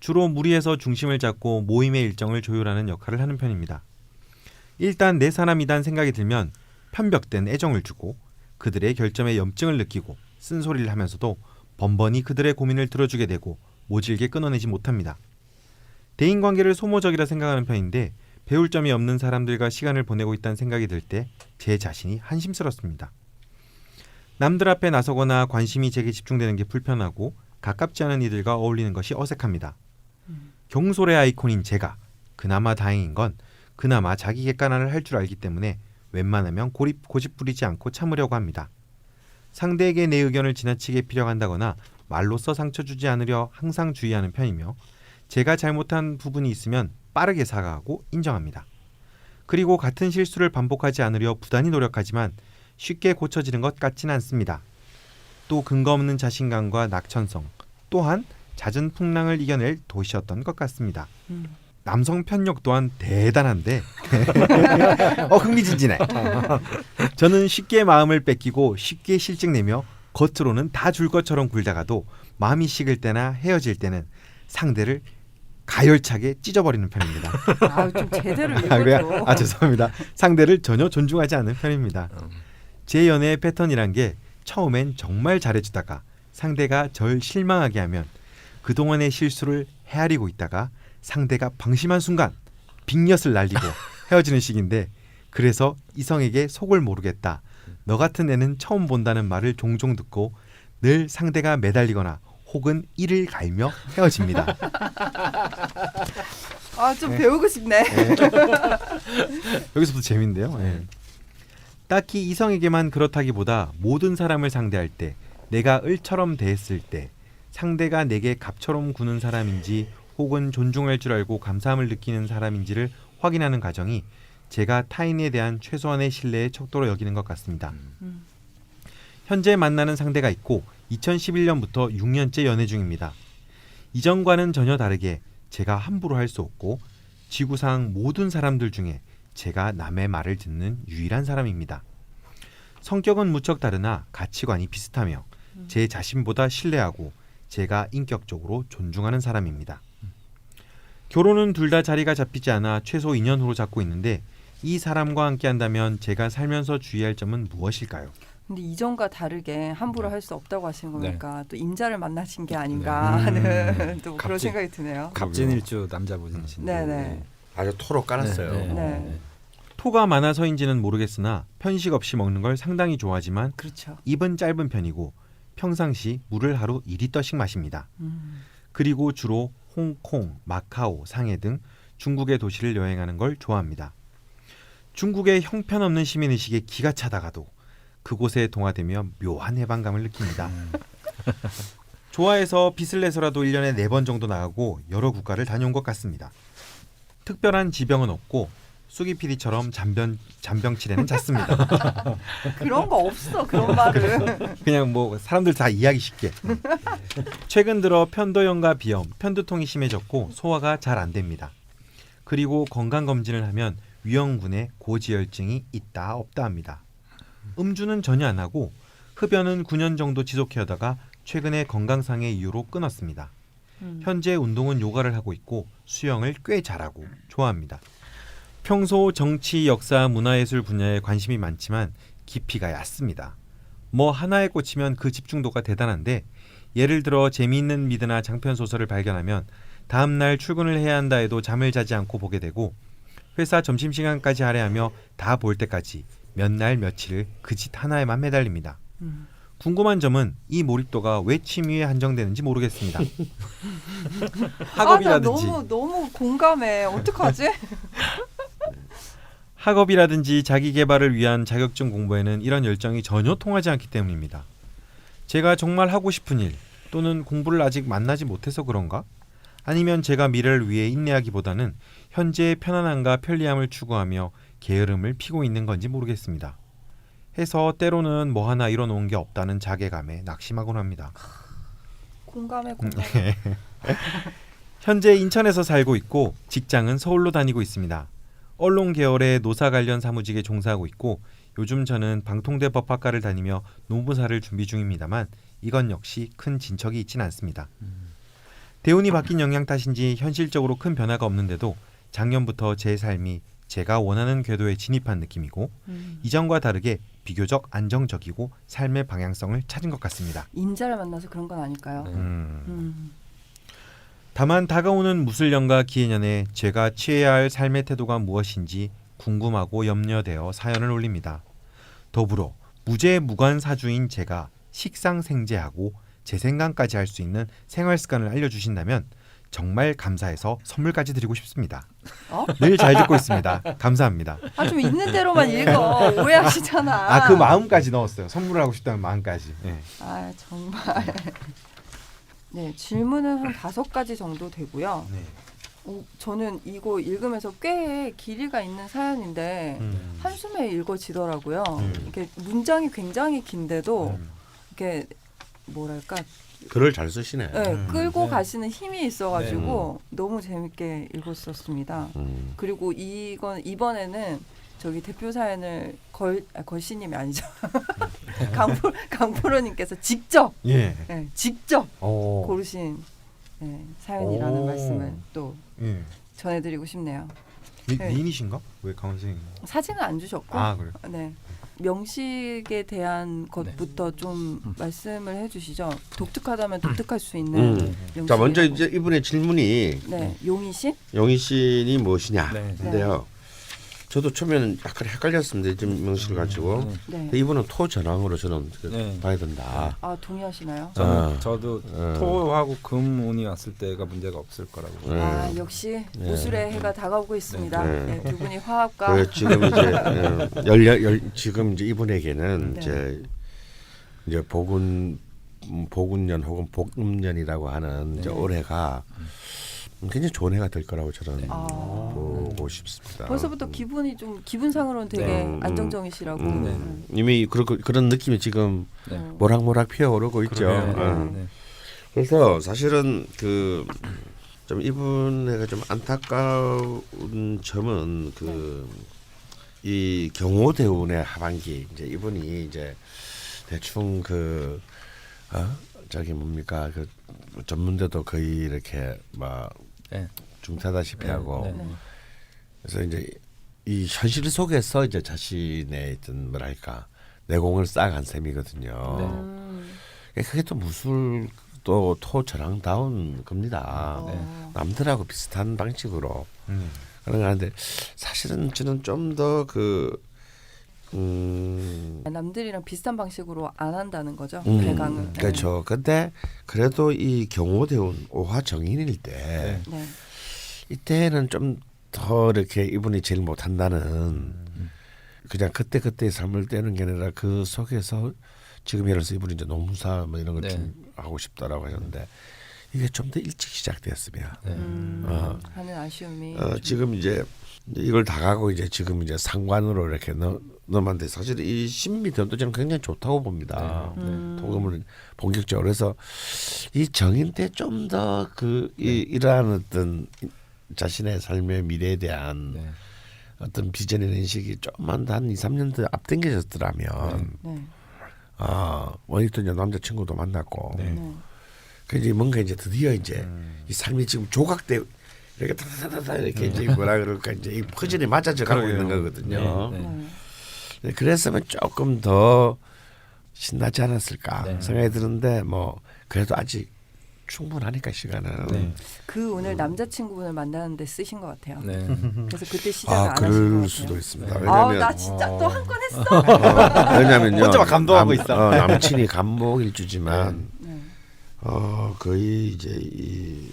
Speaker 4: 주로 무리해서 중심을 잡고 모임의 일정을 조율하는 역할을 하는 편입니다. 일단 내 사람이란 생각이 들면 편벽된 애정을 주고 그들의 결점에 염증을 느끼고 쓴소리를 하면서도 번번이 그들의 고민을 들어주게 되고 모질게 끊어내지 못합니다. 대인관계를 소모적이라 생각하는 편인데 배울 점이 없는 사람들과 시간을 보내고 있다는 생각이 들 때 제 자신이 한심스럽습니다. 남들 앞에 나서거나 관심이 제게 집중되는 게 불편하고 가깝지 않은 이들과 어울리는 것이 어색합니다. 경솔의 아이콘인 제가 그나마 다행인 건 그나마 자기 객관화를 할 줄 알기 때문에 웬만하면 고집 부리지 않고 참으려고 합니다. 상대에게 내 의견을 지나치게 피력한다거나 말로써 상처 주지 않으려 항상 주의하는 편이며 제가 잘못한 부분이 있으면 빠르게 사과하고 인정합니다. 그리고 같은 실수를 반복하지 않으려 부단히 노력하지만 쉽게 고쳐지는 것 같지는 않습니다. 또 근거 없는 자신감과 낙천성 또한 잦은 풍랑을 이겨낼 도시였던 것 같습니다. 남성 편력 또한 대단한데 흥미진진해. 저는 쉽게 마음을 뺏기고 쉽게 실증내며 겉으로는 다 줄 것처럼 굴다가도 마음이 식을 때나 헤어질 때는 상대를 가열차게 찢어버리는 편입니다.
Speaker 1: 좀 제대로
Speaker 4: 그래요?
Speaker 1: 읽어줘.
Speaker 4: 죄송합니다. 상대를 전혀 존중하지 않는 편입니다. 제 연애의 패턴이란 게 처음엔 정말 잘해주다가 상대가 절 실망하게 하면 그동안의 실수를 헤아리고 있다가 상대가 방심한 순간 빅엿을 날리고 헤어지는 식인데 그래서 이성에게 속을 모르겠다. 너 같은 애는 처음 본다는 말을 종종 듣고 늘 상대가 매달리거나 혹은 이를 갈며 헤어집니다.
Speaker 1: 좀 배우고 싶네.
Speaker 4: 여기서부터 재밌는데요. 딱히 이성에게만 그렇다기보다 모든 사람을 상대할 때 내가 을처럼 대했을 때 상대가 내게 갑처럼 구는 사람인지 혹은 존중할 줄 알고 감사함을 느끼는 사람인지를 확인하는 과정이 제가 타인에 대한 최소한의 신뢰의 척도로 여기는 것 같습니다. 현재 만나는 상대가 있고 2011년부터 6년째 연애 중입니다. 이전과는 전혀 다르게 제가 함부로 할 수 없고 지구상 모든 사람들 중에 제가 남의 말을 듣는 유일한 사람입니다. 성격은 무척 다르나 가치관이 비슷하며 제 자신보다 신뢰하고 제가 인격적으로 존중하는 사람입니다. 결혼은 둘 다 자리가 잡히지 않아 최소 2년 후로 잡고 있는데 이 사람과 함께 한다면 제가 살면서 주의할 점은 무엇일까요?
Speaker 1: 근데 이전과 다르게 함부로 할 수 없다고 하시는 거니까 또 임자를 만나신 게 아닌가 하는 또 그런 생각이 드네요.
Speaker 3: 갑진일주 남자분이신데.
Speaker 1: 네네.
Speaker 2: 아주 토로 깔았어요.
Speaker 1: 네.
Speaker 4: 토가 많아서인지는 모르겠으나 편식 없이 먹는 걸 상당히 좋아하지만
Speaker 1: 그렇죠.
Speaker 4: 입은 짧은 편이고 평상시 물을 하루 1리터씩 마십니다. 그리고 주로 홍콩, 마카오, 상해 등 중국의 도시를 여행하는 걸 좋아합니다. 중국의 형편없는 시민의식에 기가 차다가도 그곳에 동화되며 묘한 해방감을 느낍니다. 좋아해서 빚을 내서라도 1년에 4번 정도 나가고 여러 국가를 다녀온 것 같습니다. 특별한 지병은 없고 쑥이 PD처럼 잔병치레는 잦습니다.
Speaker 1: 그런 거 없어. 그런 말은.
Speaker 4: 그냥 뭐 사람들 다 이해하기 쉽게. 최근 들어 편도염과 비염, 편두통이 심해졌고 소화가 잘 안 됩니다. 그리고 건강검진을 하면 위험군에 고지혈증이 있다 없다 합니다. 음주는 전혀 안 하고 흡연은 9년 정도 지속해오다가 최근에 건강상의 이유로 끊었습니다. 현재 운동은 요가를 하고 있고 수영을 꽤 잘하고 좋아합니다. 평소 정치, 역사, 문화예술 분야에 관심이 많지만 깊이가 얕습니다. 뭐 하나에 꽂히면 그 집중도가 대단한데 예를 들어 재미있는 미드나 장편 소설을 발견하면 다음날 출근을 해야 한다 해도 잠을 자지 않고 보게 되고 회사 점심시간까지 할애하며 다 볼 때까지 몇 날 며칠을 그 짓 하나에만 매달립니다. 궁금한 점은 이 몰입도가 왜 취미에 한정되는지 모르겠습니다.
Speaker 1: 나
Speaker 4: 학업이라든지
Speaker 1: 너무 공감해. 어떡하지?
Speaker 4: 학업이라든지 자기 개발을 위한 자격증 공부에는 이런 열정이 전혀 통하지 않기 때문입니다. 제가 정말 하고 싶은 일 또는 공부를 아직 만나지 못해서 그런가? 아니면 제가 미래를 위해 인내하기보다는 현재의 편안함과 편리함을 추구하며 게으름을 피고 있는 건지 모르겠습니다. 해서 때로는 뭐 하나 이뤄놓은 게 없다는 자괴감에 낙심하곤 합니다.
Speaker 1: 공감해.
Speaker 4: 현재 인천에서 살고 있고 직장은 서울로 다니고 있습니다. 언론 계열의 노사 관련 사무직에 종사하고 있고 요즘 저는 방통대 법학과를 다니며 노무사를 준비 중입니다만 이건 역시 큰 진척이 있진 않습니다. 대운이 바뀐 영향 탓인지 현실적으로 큰 변화가 없는데도 작년부터 제 삶이 제가 원하는 궤도에 진입한 느낌이고 이전과 다르게 비교적 안정적이고 삶의 방향성을 찾은 것 같습니다.
Speaker 1: 인자를 만나서 그런 건 아닐까요?
Speaker 4: 다만 다가오는 무술년과 기해년에 제가 취해야 할 삶의 태도가 무엇인지 궁금하고 염려되어 사연을 올립니다. 더불어 무죄무관사주인 제가 식상생재하고 재생강까지 할 수 있는 생활습관을 알려주신다면 정말 감사해서 선물까지 드리고 싶습니다. 늘 잘 듣고 있습니다. 감사합니다.
Speaker 1: 좀 있는 대로만 읽어. 오해하시잖아.
Speaker 4: 그 마음까지 넣었어요. 선물을 하고 싶다는 마음까지. 네.
Speaker 1: 정말. 네, 질문은 한 5가지 정도 되고요.
Speaker 4: 네.
Speaker 1: 저는 이거 읽으면서 꽤 길이가 있는 사연인데 한숨에 읽어지더라고요. 이렇게 문장이 굉장히 긴데도 이렇게 뭐랄까
Speaker 2: 글을 잘 쓰시네.
Speaker 1: 네, 끌고 가시는 힘이 있어가지고 너무 재밌게 읽었었습니다. 그리고 이번에는 저기 대표 사연을 걸씨님이 아니죠. 강프로님께서 직접 직접 고르신 사연이라는 말씀을 또 전해드리고 싶네요.
Speaker 4: 미인이신가? 왜 강원생?
Speaker 1: 사진은 안 주셨고
Speaker 4: 그래요?
Speaker 1: 네. 명식에 대한 것부터 좀 말씀을 해주시죠. 독특하다면 독특할 수 있는 명식.
Speaker 2: 자, 먼저 이제 이분의 질문이
Speaker 1: 용의신?
Speaker 2: 용의신이 무엇이냐인데요. 저도 처음에는 약간 헷갈렸습니다. 지금 명식을 가지고. 이분은 토전황으로 저는 봐야 된다.
Speaker 1: 동의하시나요?
Speaker 3: 저도 토하고 금운이 왔을 때가 문제가 없을 거라고.
Speaker 1: 역시 무술의 해가 다가오고 있습니다. 두 분이 화합과.
Speaker 2: 지금 이제 지금 이제 이분에게는 이제 보군년 혹은 복음년이라고 하는 이제 올해가 굉장히 좋은 해가 될 거라고 저는 보고 싶습니다.
Speaker 1: 벌써부터 기분상으로는 되게 안정적이시라고.
Speaker 2: 이미 그런 느낌이 지금 모락모락 피어오르고 있죠. 그래서 사실은 좀 이분에게 좀 안타까운 점은 이 경호대운의 하반기 이제 이분이 이제 대충 저기 뭡니까 전문대도 거의 이렇게 막 중퇴하다시피 하고 그래서 이제 이 현실 속에서 이제 자신의 어떤 뭐랄까 내공을 쌓아간 셈이거든요. 그게 또 무술 또 토전황다운 겁니다. 남들하고 비슷한 방식으로 그런 거 하는데 사실은 저는 좀 더
Speaker 1: 남들이랑 비슷한 방식으로 안 한다는 거죠. 배강을.
Speaker 2: 그렇죠. 근데 그래도 이 경호대운 오화정인일 때 이때는 좀 더 이렇게 이분이 제일 못한다는 그냥 그때의 삶을 떼는 게 아니라 그 속에서 지금 예를 들어서 이분이 이제 노무사 뭐 이런 걸 좀 하고 싶다라고 하셨는데 이게 좀 더 일찍 시작되었으면
Speaker 1: 하는 아쉬움이
Speaker 2: 지금 이제 이걸 다 가고 이제 지금 이제 상관으로 이렇게 넘었는데 사실 이 신미대운도 저는 굉장히 좋다고 봅니다. 토금을 본격적으로 그래서 이 정인 때 좀 더 이러한 어떤 자신의 삶의 미래에 대한 어떤 비전이나 인식이 조금만 더 한 2, 3년 더 앞당겨졌더라면 원익도 이제 남자친구도 만났고 그래서 뭔가 이제 드디어 이제 이 삶이 지금 조각돼 이렇게 다다다다 이렇게 이제 뭐라 그럴까 이제 이 퍼즐이 맞아져 가고 있는 거거든요. 그랬으면 조금 더 신나지 않았을까 생각이 드는데 뭐 그래도 아직 충분하니까 시간은.
Speaker 3: 네.
Speaker 1: 그 오늘 남자친구분을 만나는데 쓰신 것 같아요.
Speaker 3: 네.
Speaker 1: 그래서 그때 시작을 안 하신 것
Speaker 2: 그럴
Speaker 1: 같아요.
Speaker 2: 수도 있습니다.
Speaker 3: 네.
Speaker 2: 왜냐하면
Speaker 1: 나 진짜 또 한 건 했어.
Speaker 2: 왜냐면요.
Speaker 4: 혼자 막 감동하고 있어.
Speaker 2: 남친이 감목일주지만
Speaker 1: 네.
Speaker 2: 거의 이제 이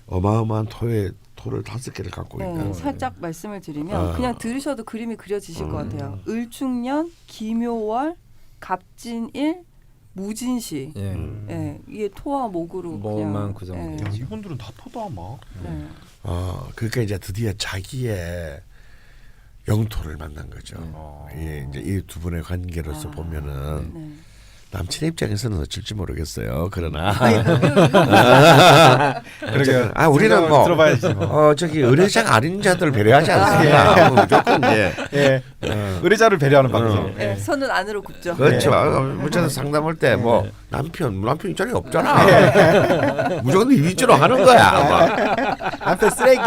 Speaker 2: 어마어마한 토를 5개를 갖고 있는.
Speaker 1: 살짝 말씀을 드리면 그냥 들으셔도 그림이 그려지실 것 같아요. 을충년, 기묘월, 갑진일, 무진시.
Speaker 3: 예.
Speaker 1: 예, 이게 토와 목으로
Speaker 3: 뭐만
Speaker 1: 그냥.
Speaker 3: 그 정도.
Speaker 1: 예.
Speaker 4: 야, 이분들은 다 토다 막.
Speaker 1: 네.
Speaker 2: 그러니까 이제 드디어 자기의 영토를 만난 거죠. 예, 이제 이 두 분의 관계로서 보면은
Speaker 1: 네.
Speaker 2: 남친 입장에서는 어쩔지 모르겠어요. 그러나
Speaker 4: 그러게요.
Speaker 2: 우리는 뭐
Speaker 4: 들어봐야지. 뭐.
Speaker 2: 저기 의뢰자가 아닌 자들 배려하지 않습니다. 무조건 이제
Speaker 4: 예. 의뢰자를 배려하는 방송.
Speaker 1: 예, 손은 안으로 굽죠.
Speaker 2: 그렇죠. 문자에서 상담할 때 뭐 남편 입장이 없잖아. 무조건 이 위주로 하는 거야. 막.
Speaker 4: 남편 쓰레기.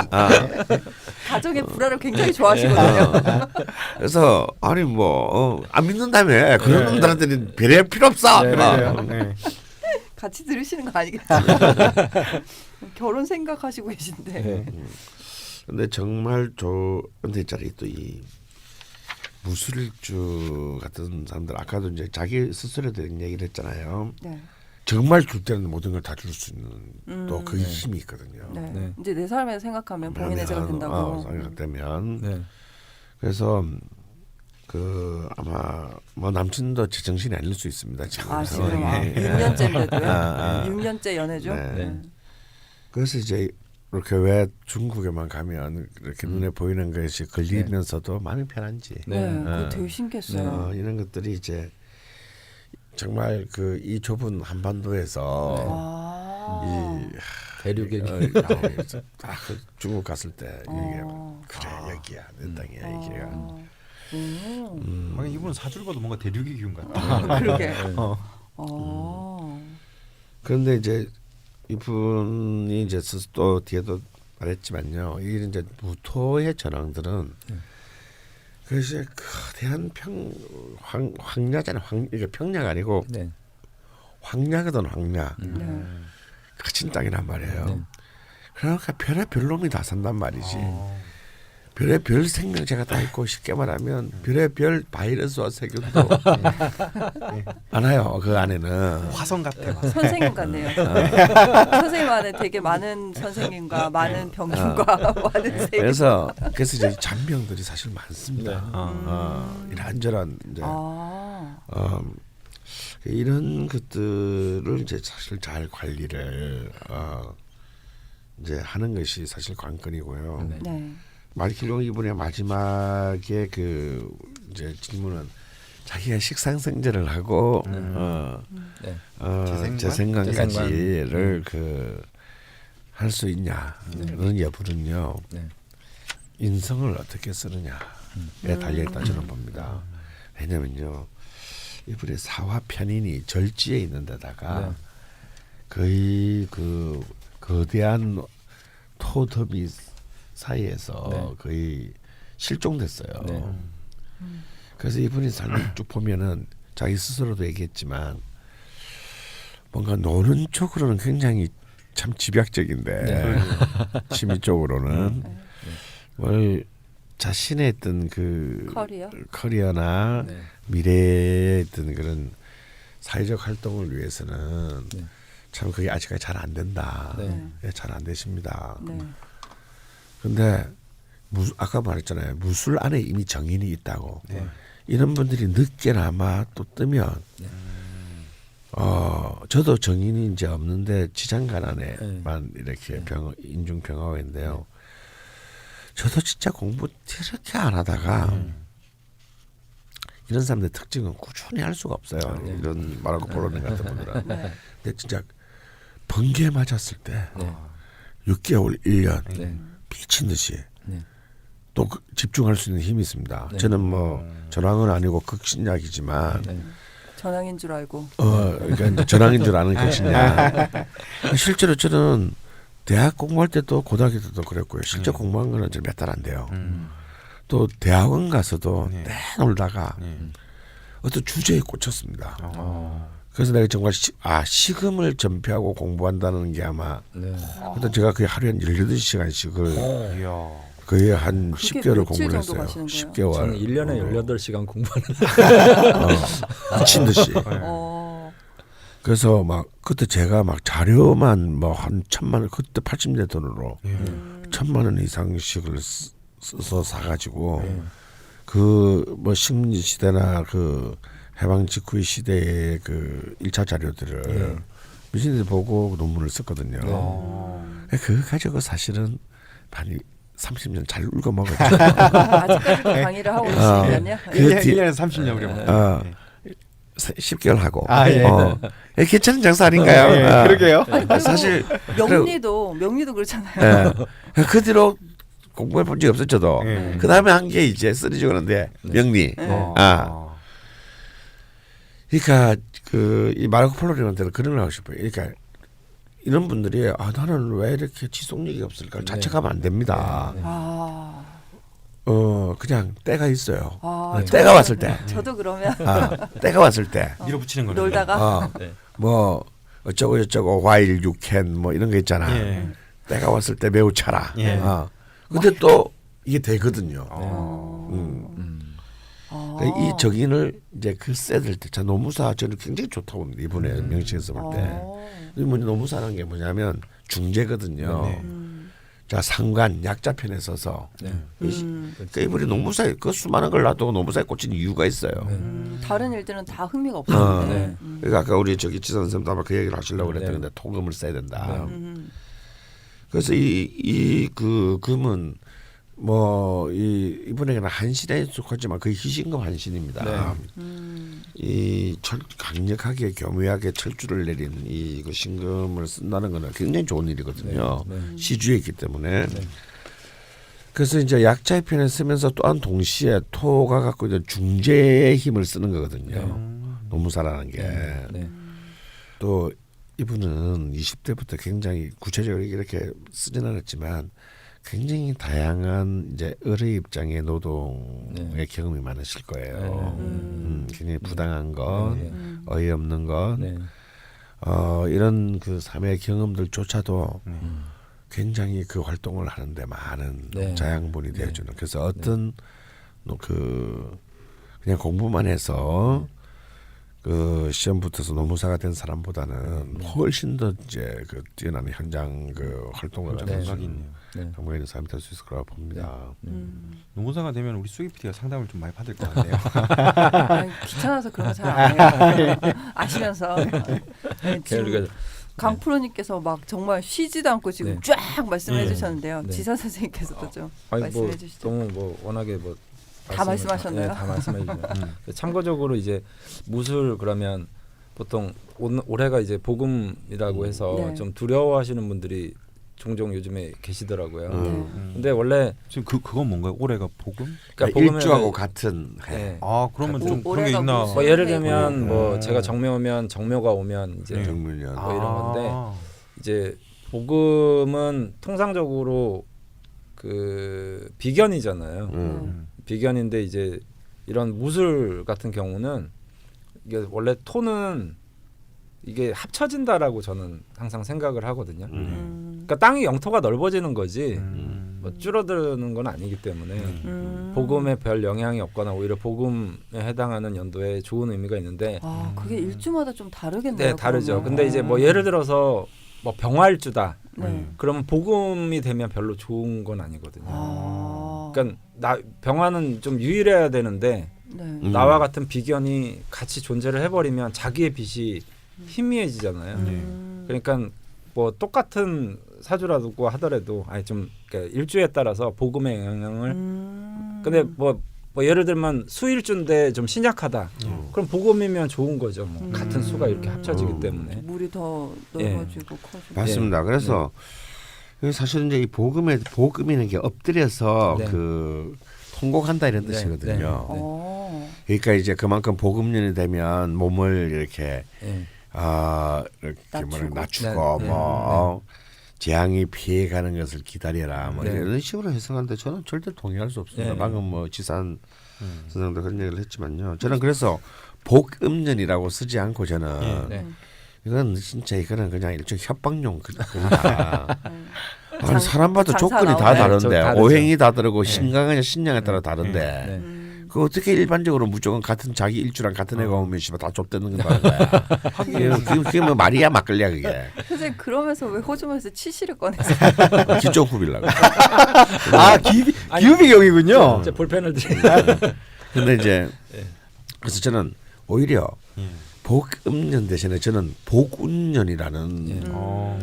Speaker 1: 가정의 불화를 굉장히 좋아하시거든요.
Speaker 2: 그래서 아니 뭐 안 믿는다며 그런 놈들한테는 배려할 필요 없어. 막.
Speaker 4: 네.
Speaker 1: 같이 들으시는 거 아니겠죠? 결혼 생각하시고 계신데.
Speaker 3: 네.
Speaker 2: 근데 정말 근데 있잖아요. 또 이 무술일주 같은 사람들 아까도 이제 자기 스스로에 대한 얘기를 했잖아요.
Speaker 1: 네.
Speaker 2: 정말 줄 때는 모든 걸 다 줄 수 있는 또 그 힘이 있거든요.
Speaker 1: 네.
Speaker 3: 네.
Speaker 1: 이제 내 삶에 생각하면 본인의 죄가 된다고.
Speaker 2: 생각되면
Speaker 3: 네.
Speaker 2: 그래서 그 아마 뭐 남친도 제정신이 아닐 수 있습니다. 지금
Speaker 1: 지금
Speaker 2: 상황이.
Speaker 1: 6년째인데도요. 6년째 연애죠.
Speaker 2: 네. 그래서 이제 이렇게 왜 중국에만 가면 이렇게 눈에 보이는 것이 걸리면서도 마음이 편한지.
Speaker 1: 네, 그거 되게 신기했어요.
Speaker 2: 이런 것들이 이제 정말 그 이 좁은 한반도에서
Speaker 3: 대륙의
Speaker 2: 딱 중국 갔을 때 이게 그래 여기야 내 땅이야 이게가.
Speaker 4: 아니, 이분은 사줄 봐도 뭔가 대륙의 기운 같아.
Speaker 1: 그러게.
Speaker 2: 그런데 이제 이분이 이제 또 뒤에도 말했지만요. 이 이제 무토의 전황들은 그것이 거대한 황야잖아요. 이게 평야가 아니고
Speaker 3: 네.
Speaker 2: 황야거든 황야. 거친 땅이란 말이에요. 그러니까 별의 별 놈이 다 산단 말이지. 별의 별 생명체가 다 있고 쉽게 말하면 별의 별 바이러스와 세균도 많아요. 그 안에는.
Speaker 4: 화성 같아.
Speaker 1: 선생님 같네요. 선생님 안에 되게 많은 선생님과 많은 병균과 많은 세균.
Speaker 2: 그래서 이제 잔병들이 사실 많습니다. 이런저런 이제 이런 것들을 이제 사실 잘 관리를 이제 하는 것이 사실 관건이고요.
Speaker 1: 네.
Speaker 2: 마이클 이분의 마지막에 그 이제 질문은 자기가 식상생제를 하고 재생관까지를 그 할 수 있냐는 여부는요. 인성을 어떻게 쓰느냐에 달려 있다 저는 봅니다. 왜냐면요. 이분의 사화 편인이 절지에 있는 데다가 거의 그 거대한 토더미 사이에서 거의 실종됐어요. 그래서 이분이 삶을 쭉 보면은 자기 스스로도 얘기했지만 뭔가 노는 쪽으로는 굉장히 참 집약적인데 취미 쪽으로는 뭘 자신의 어떤 그 커리어나 미래의 어떤 그런 사회적 활동을 위해서는 참 그게 아직까지 잘 안 된다. 잘 안 되십니다. 근데 아까 말했잖아요. 무술 안에 이미 정인이 있다고. 이런 분들이 늦게나마 또 뜨면 저도 정인이 이제 없는데 지장간 안에만 이렇게 인중병화인데요. 저도 진짜 공부 저렇게 안 하다가 이런 사람들의 특징은 꾸준히 할 수가 없어요. 이런 마르코 폴로네 같은 분들은. 근데 진짜 번개에 맞았을 때 6개월, 1년 미친 듯이 또 집중할 수 있는 힘이 있습니다. 저는 뭐 전황은 아니고 극신약이지만
Speaker 1: 전황인 줄 알고.
Speaker 2: 그러니까 이제 전황인 줄 아는 극신약. 실제로 저는 대학 공부할 때도 고등학교 때도 그랬고요. 실제 공부한 거는 몇 달 안 돼요. 또 대학원 가서도 내놀다가 어떤 주제에 꽂혔습니다. 그래서 내가 정말 식음을 전폐하고 공부한다는 게 아마
Speaker 3: 네.
Speaker 2: 그때 제가 거의 하루에 한 18시간씩을
Speaker 4: 이야.
Speaker 2: 거의 한
Speaker 1: 그게
Speaker 2: 10개월을
Speaker 1: 며칠
Speaker 2: 공부를
Speaker 1: 정도
Speaker 2: 했어요.
Speaker 1: 가시는 거예요?
Speaker 2: 10개월.
Speaker 3: 저는 1년에 18시간 공부하는
Speaker 2: 미친 듯이.
Speaker 1: 어.
Speaker 2: 그래서 막 그때 제가 막 자료만 뭐 한 1,000만 원 그때 80년대 돈으로
Speaker 4: 예.
Speaker 2: 1,000만 원 이상씩을 써서 사가지고
Speaker 3: 네.
Speaker 2: 그 뭐 식민지 시대나 그 해방 직후의 시대의 그 1차 자료들을
Speaker 3: 네.
Speaker 2: 미신들 보고 논문을 썼거든요.
Speaker 3: 네.
Speaker 2: 그거 가지고 사실은 한 30년 잘 울고 먹었죠.
Speaker 1: 아직까지도 강의를 하고 계시면요.
Speaker 2: 그
Speaker 4: 1년에서 30년 우리
Speaker 2: 어, 10개월 하고.
Speaker 4: 아, 예.
Speaker 2: 괜찮은 장사 아닌가요?
Speaker 4: 예,
Speaker 2: 어.
Speaker 4: 그러게요.
Speaker 2: 사실
Speaker 1: 명리도 그렇잖아요.
Speaker 2: 그 뒤로 공부해 본 적이 없었죠.
Speaker 4: 예.
Speaker 2: 그 다음에 한 게 이제 쓰러지고 그러는데 명리. 그러니까 이 마르코 폴로님한테는 그런 걸 하고 싶어요. 그러니까 이런 분들이 나는 왜 이렇게 지속력이 없을까? 자책하면 안 됩니다.
Speaker 3: 네.
Speaker 1: 아,
Speaker 2: 그냥 때가 있어요.
Speaker 1: 아,
Speaker 2: 때가 왔을 때.
Speaker 1: 저도 그러면
Speaker 2: 때가 왔을 때.
Speaker 4: 밀어붙이는 거네요.
Speaker 1: 놀다가
Speaker 3: 네.
Speaker 2: 뭐 어쩌고 저쩌고 while you can 뭐 이런 거 있잖아.
Speaker 4: 예.
Speaker 2: 때가 왔을 때 매우 차라.
Speaker 4: 예.
Speaker 2: 근데 또 이게 되거든요. 그러니까 이 적인을 이제 그 세들 때, 자 노무사 저는 굉장히 좋다고 봅니다. 이번에 명칭에서 볼 때. 이 노무사라는 게 뭐냐면 중재거든요.
Speaker 4: 네.
Speaker 2: 자 상관 약자편에 서서
Speaker 3: 네.
Speaker 2: 그러니까 이번에 노무사에 그 수많은 걸 놔두고 노무사에 꽂힌 이유가 있어요.
Speaker 1: 다른 일들은 다 흥미가
Speaker 2: 어.
Speaker 1: 없었는데.
Speaker 3: 네.
Speaker 2: 그러니까 아까 우리 저기 지선 선생님도 아마 그 얘기를 하시려고
Speaker 3: 네.
Speaker 2: 그랬는데 토금을 써야 된다.
Speaker 1: 음.
Speaker 2: 그래서 그 금은 뭐 이번에는 한신에 속하지만 거의 희신금 한신입니다.
Speaker 3: 네.
Speaker 2: 강력하게 교묘하게 철주를 내린 그 신금을 쓴다는 거는 굉장히 좋은 일이거든요.
Speaker 3: 네. 네.
Speaker 2: 시주에 있기 때문에. 그래서 이제 약자의 편에 쓰면서 또한 동시에 토가 갖고 있는 중재의 힘을 쓰는 거거든요. 노무사라는 게.
Speaker 3: 네.
Speaker 2: 또 이분은 20대부터 굉장히 구체적으로 이렇게 쓰진 않았지만 굉장히 다양한 이제 을의 입장의 노동의 경험이 많으실 거예요. 굉장히 부당한 것,
Speaker 3: 네.
Speaker 2: 어이없는 것,
Speaker 3: 네.
Speaker 2: 이런 그 삶의 경험들조차도 굉장히 그 활동을 하는데 많은
Speaker 3: 네.
Speaker 2: 자양분이 되어주는. 그래서 어떤 그냥 공부만 해서 그 시험 붙어서 노무사가 된 사람보다는 훨씬 더 이제 그 뛰어난 현장 그 활동을
Speaker 4: 현장
Speaker 2: 하는
Speaker 4: 감각이 있네요.
Speaker 2: 감각 있는 사람이 될 수 있을 거라고 봅니다.
Speaker 4: 노무사가 되면 우리 수기 PD가 상담을 좀 많이 받을 것 같네요.
Speaker 1: 아니, 귀찮아서 그런 거 잘 안 해요. 아시면서. 네, 지금
Speaker 3: 그러니까
Speaker 1: 강프로님께서 막 정말 쉬지도 않고 지금
Speaker 3: 네.
Speaker 1: 쫙 말씀해
Speaker 4: 네.
Speaker 1: 주셨는데요.
Speaker 3: 네.
Speaker 1: 지선 선생님께서도 좀
Speaker 3: 아니
Speaker 1: 말씀해
Speaker 3: 뭐
Speaker 1: 주시죠.
Speaker 3: 너무 뭐 워낙에 뭐
Speaker 1: 다
Speaker 3: 말씀을
Speaker 1: 말씀하셨나요?
Speaker 3: 다 말씀해 주세요. 참고적으로 이제 무술 그러면 보통 올해가 이제 복음이라고 해서
Speaker 1: 네.
Speaker 3: 좀 두려워하시는 분들이 종종 요즘에 계시더라고요.
Speaker 1: 네.
Speaker 3: 근데 원래
Speaker 4: 지금 그건 뭔가요? 올해가 복음?
Speaker 3: 그러니까
Speaker 2: 일주하고 같은 해.
Speaker 3: 네.
Speaker 4: 아 그러면 좀 그런 게
Speaker 1: 올해가
Speaker 4: 있나?
Speaker 1: 무슨-
Speaker 3: 뭐 예를 들면
Speaker 4: 음.
Speaker 3: 뭐 제가 정묘 오면 정묘가 오면 이제
Speaker 2: 정물년.
Speaker 3: 뭐 이런 건데 이제 복음은 통상적으로 그 비견이잖아요. 비견인데 이제 이런 무술 같은 경우는 이게 원래 토는 이게 합쳐진다라고 저는 항상 생각을 하거든요. 그러니까 땅이 영토가 넓어지는 거지 뭐 줄어드는 건 아니기 때문에 복음에 별 영향이 없거나 오히려 복음에 해당하는 연도에 좋은 의미가 있는데
Speaker 1: 아, 그게 일주마다 좀 다르겠네요.
Speaker 3: 네 다르죠.
Speaker 1: 그러면.
Speaker 3: 근데 이제 뭐 예를 들어서 뭐 병활주다.
Speaker 1: 네.
Speaker 3: 그러면 복음이 되면 별로 좋은 건 아니거든요.
Speaker 1: 아.
Speaker 3: 그러니까 병화는 좀 유일해야 되는데
Speaker 1: 네.
Speaker 3: 나와 같은 비견이 같이 존재를 해버리면 자기의 빛이 희미해지잖아요. 그러니까 뭐 똑같은 사주라고 하더라도 아니 좀 그러니까 일주에 따라서 복음의 영향을 근데 뭐 예를 들면 수일주인데 좀 신약하다. 그럼 복음이면 좋은 거죠. 뭐 같은 수가 이렇게 합쳐지기 때문에.
Speaker 1: 물이 더 넓어지고 커지고.
Speaker 2: 맞습니다. 그래서 사실은 이제 이 복음이라는 게 엎드려서
Speaker 3: 네.
Speaker 2: 그 통곡한다 이런
Speaker 3: 네,
Speaker 2: 뜻이거든요.
Speaker 3: 네.
Speaker 1: 어.
Speaker 2: 그러니까 이제 그만큼 복음년이 되면 몸을 이렇게
Speaker 3: 예.
Speaker 2: 이렇게 뭐라
Speaker 1: 낮추고.
Speaker 2: 낮추고
Speaker 3: 네,
Speaker 2: 뭐 재앙이 피해가는 것을 기다려라 뭐
Speaker 3: 네.
Speaker 2: 이런 식으로 해석하는데 저는 절대 동의할 수 없습니다.
Speaker 3: 네.
Speaker 2: 방금 뭐 지산 선생도 그런 얘기를 했지만요. 저는 그래서 복음년이라고 쓰지 않고 저는
Speaker 3: 네.
Speaker 2: 이건 진짜 이거는 그냥 일종의 협박용 그거다.
Speaker 1: 장-
Speaker 2: 아니 사람마다
Speaker 1: 장사
Speaker 2: 조건이 다
Speaker 3: 나오네.
Speaker 2: 다른데
Speaker 3: 네, 다르죠.
Speaker 2: 오행이 다 다르고 신강이냐 신량에 따라 다른데
Speaker 3: 네.
Speaker 2: 그 어떻게 일반적으로 무조건 같은 자기 일주랑 같은 애가 오면 씨발 다 좁대는 건다는 거야. 그게 뭐 말이야 막걸리야 그게.
Speaker 1: 선생님 그러면서 왜 호주머니에서 치실을 꺼내서
Speaker 2: 기쪽 후빌라고.
Speaker 4: 아 기우비 경이군요.
Speaker 3: 이제 볼펜을 드립니다.
Speaker 2: 근데 이제
Speaker 3: 네.
Speaker 2: 그래서 저는 오히려 복음년 대신에 저는 복운년이라는
Speaker 3: 예.
Speaker 4: 어.